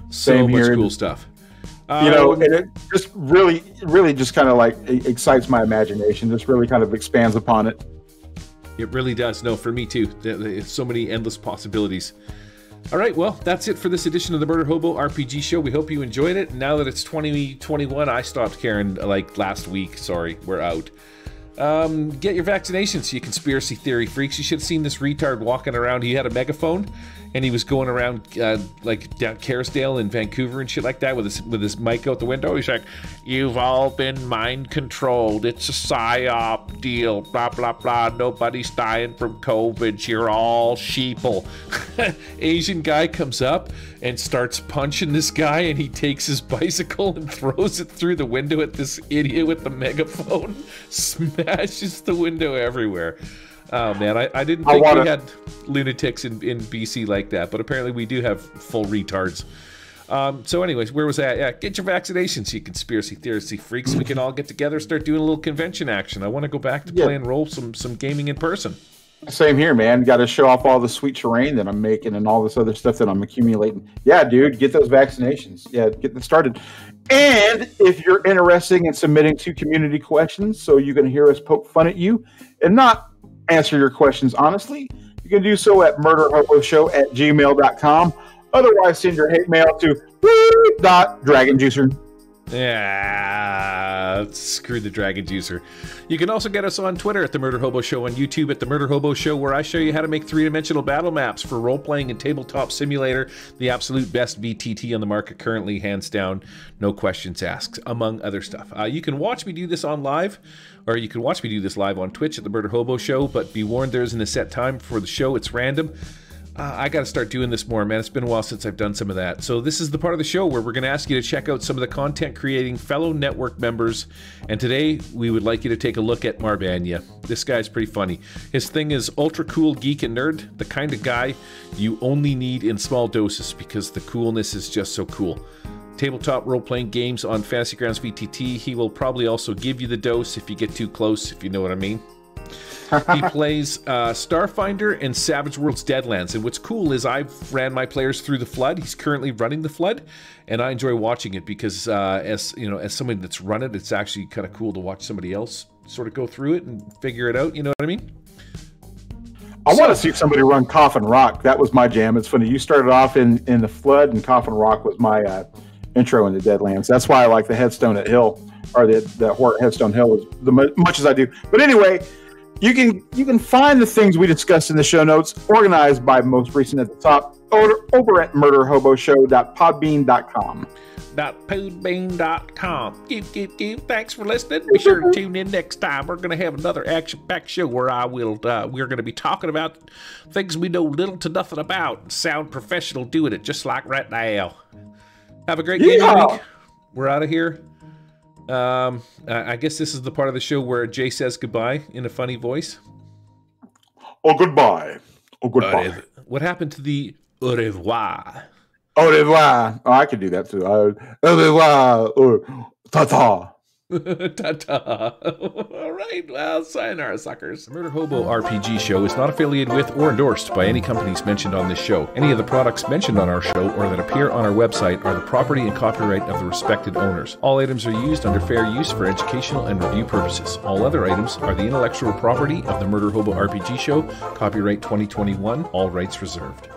So much cool stuff. And it just really, really just kind of like excites my imagination. Just really kind of expands upon it. It really does. No, for me too. There's so many endless possibilities. All right, well, that's it for this edition of the Murder Hobo RPG Show. We hope you enjoyed it. Now that it's 2021, I stopped caring like last week. Sorry, we're out. Get your vaccinations, you conspiracy theory freaks. You should have seen this retard walking around. He had a megaphone and he was going around like down Kerrisdale in Vancouver and shit like that with his mic out the window. He's like, "You've all been mind controlled. It's a psyop deal. Blah blah blah. Nobody's dying from COVID. You're all sheeple." Asian guy comes up and starts punching this guy, and he takes his bicycle and throws it through the window at this idiot with the megaphone. Smashes the window everywhere. Oh man, I didn't think we had lunatics in BC like that, but apparently we do have full retards. So anyways, where was that? Yeah, get your vaccinations, you conspiracy theory freaks. We can all get together, start doing a little convention action. I want to go back to play and roll some gaming in person. Same here, man. Got to show off all the sweet terrain that I'm making and all this other stuff that I'm accumulating. Yeah, dude, get those vaccinations. Yeah, get them started. And if you're interested in submitting 2 community questions so you can hear us poke fun at you and not answer your questions honestly, you can do so at murderhoboshow@gmail.com. Otherwise, send your hate mail to @dragonjuicer. Yeah, screw the Dragon Juicer. You can also get us on Twitter at The Murder Hobo Show, on YouTube at The Murder Hobo Show, where I show you how to make 3-dimensional battle maps for role-playing and tabletop simulator, the absolute best VTT on the market currently, hands down, no questions asked, among other stuff. You can watch me do this on live, or you can watch me do this live on Twitch at The Murder Hobo Show, but be warned, there isn't a set time for the show, it's random. I got to start doing this more, man. It's been a while since I've done some of that. So this is the part of the show where we're going to ask you to check out some of the content creating fellow network members. And today we would like you to take a look at Marbanya. This guy's pretty funny. His thing is ultra cool geek and nerd, the kind of guy you only need in small doses because the coolness is just so cool. tabletop role-playing games on Fantasy Grounds VTT. He will probably also give you the dose if you get too close, if you know what I mean. He plays Starfinder and Savage Worlds Deadlands, and what's cool is I've ran my players through the Flood. He's currently running the Flood, and I enjoy watching it because as you know, as somebody that's run it, it's actually kind of cool to watch somebody else sort of go through it and figure it out. You know what I mean? I want to see somebody run Coffin Rock. That was my jam. It's funny. You started off in the Flood, and Coffin Rock was my intro into Deadlands. That's why I like the Headstone at Hill, or the Headstone Hill as much as I do. But anyway, you can find the things we discussed in the show notes, organized by most recent at the top, over at murderhoboshow.podbean.com. .podbean.com. Thanks for listening. Be sure to tune in next time. We're going to have another action-packed show where we're going to be talking about things we know little to nothing about and sound professional doing it, just like right now. Have a great gaming week. We're out of here. I guess this is the part of the show where Jay says goodbye in a funny voice. Oh, goodbye. Oh, goodbye. What happened to the au revoir? Au revoir. Oh, I could do that too. Au revoir. Ta-ta. Ta-ta. All right, well, sayonara, suckers. The Murder Hobo RPG show is not affiliated with or endorsed by any companies mentioned on this show. Any of the products mentioned on our show or that appear on our website are the property and copyright of the respected owners. All items are used under fair use for educational and review purposes. All other items are the intellectual property of the Murder Hobo RPG show, copyright 2021, all rights reserved.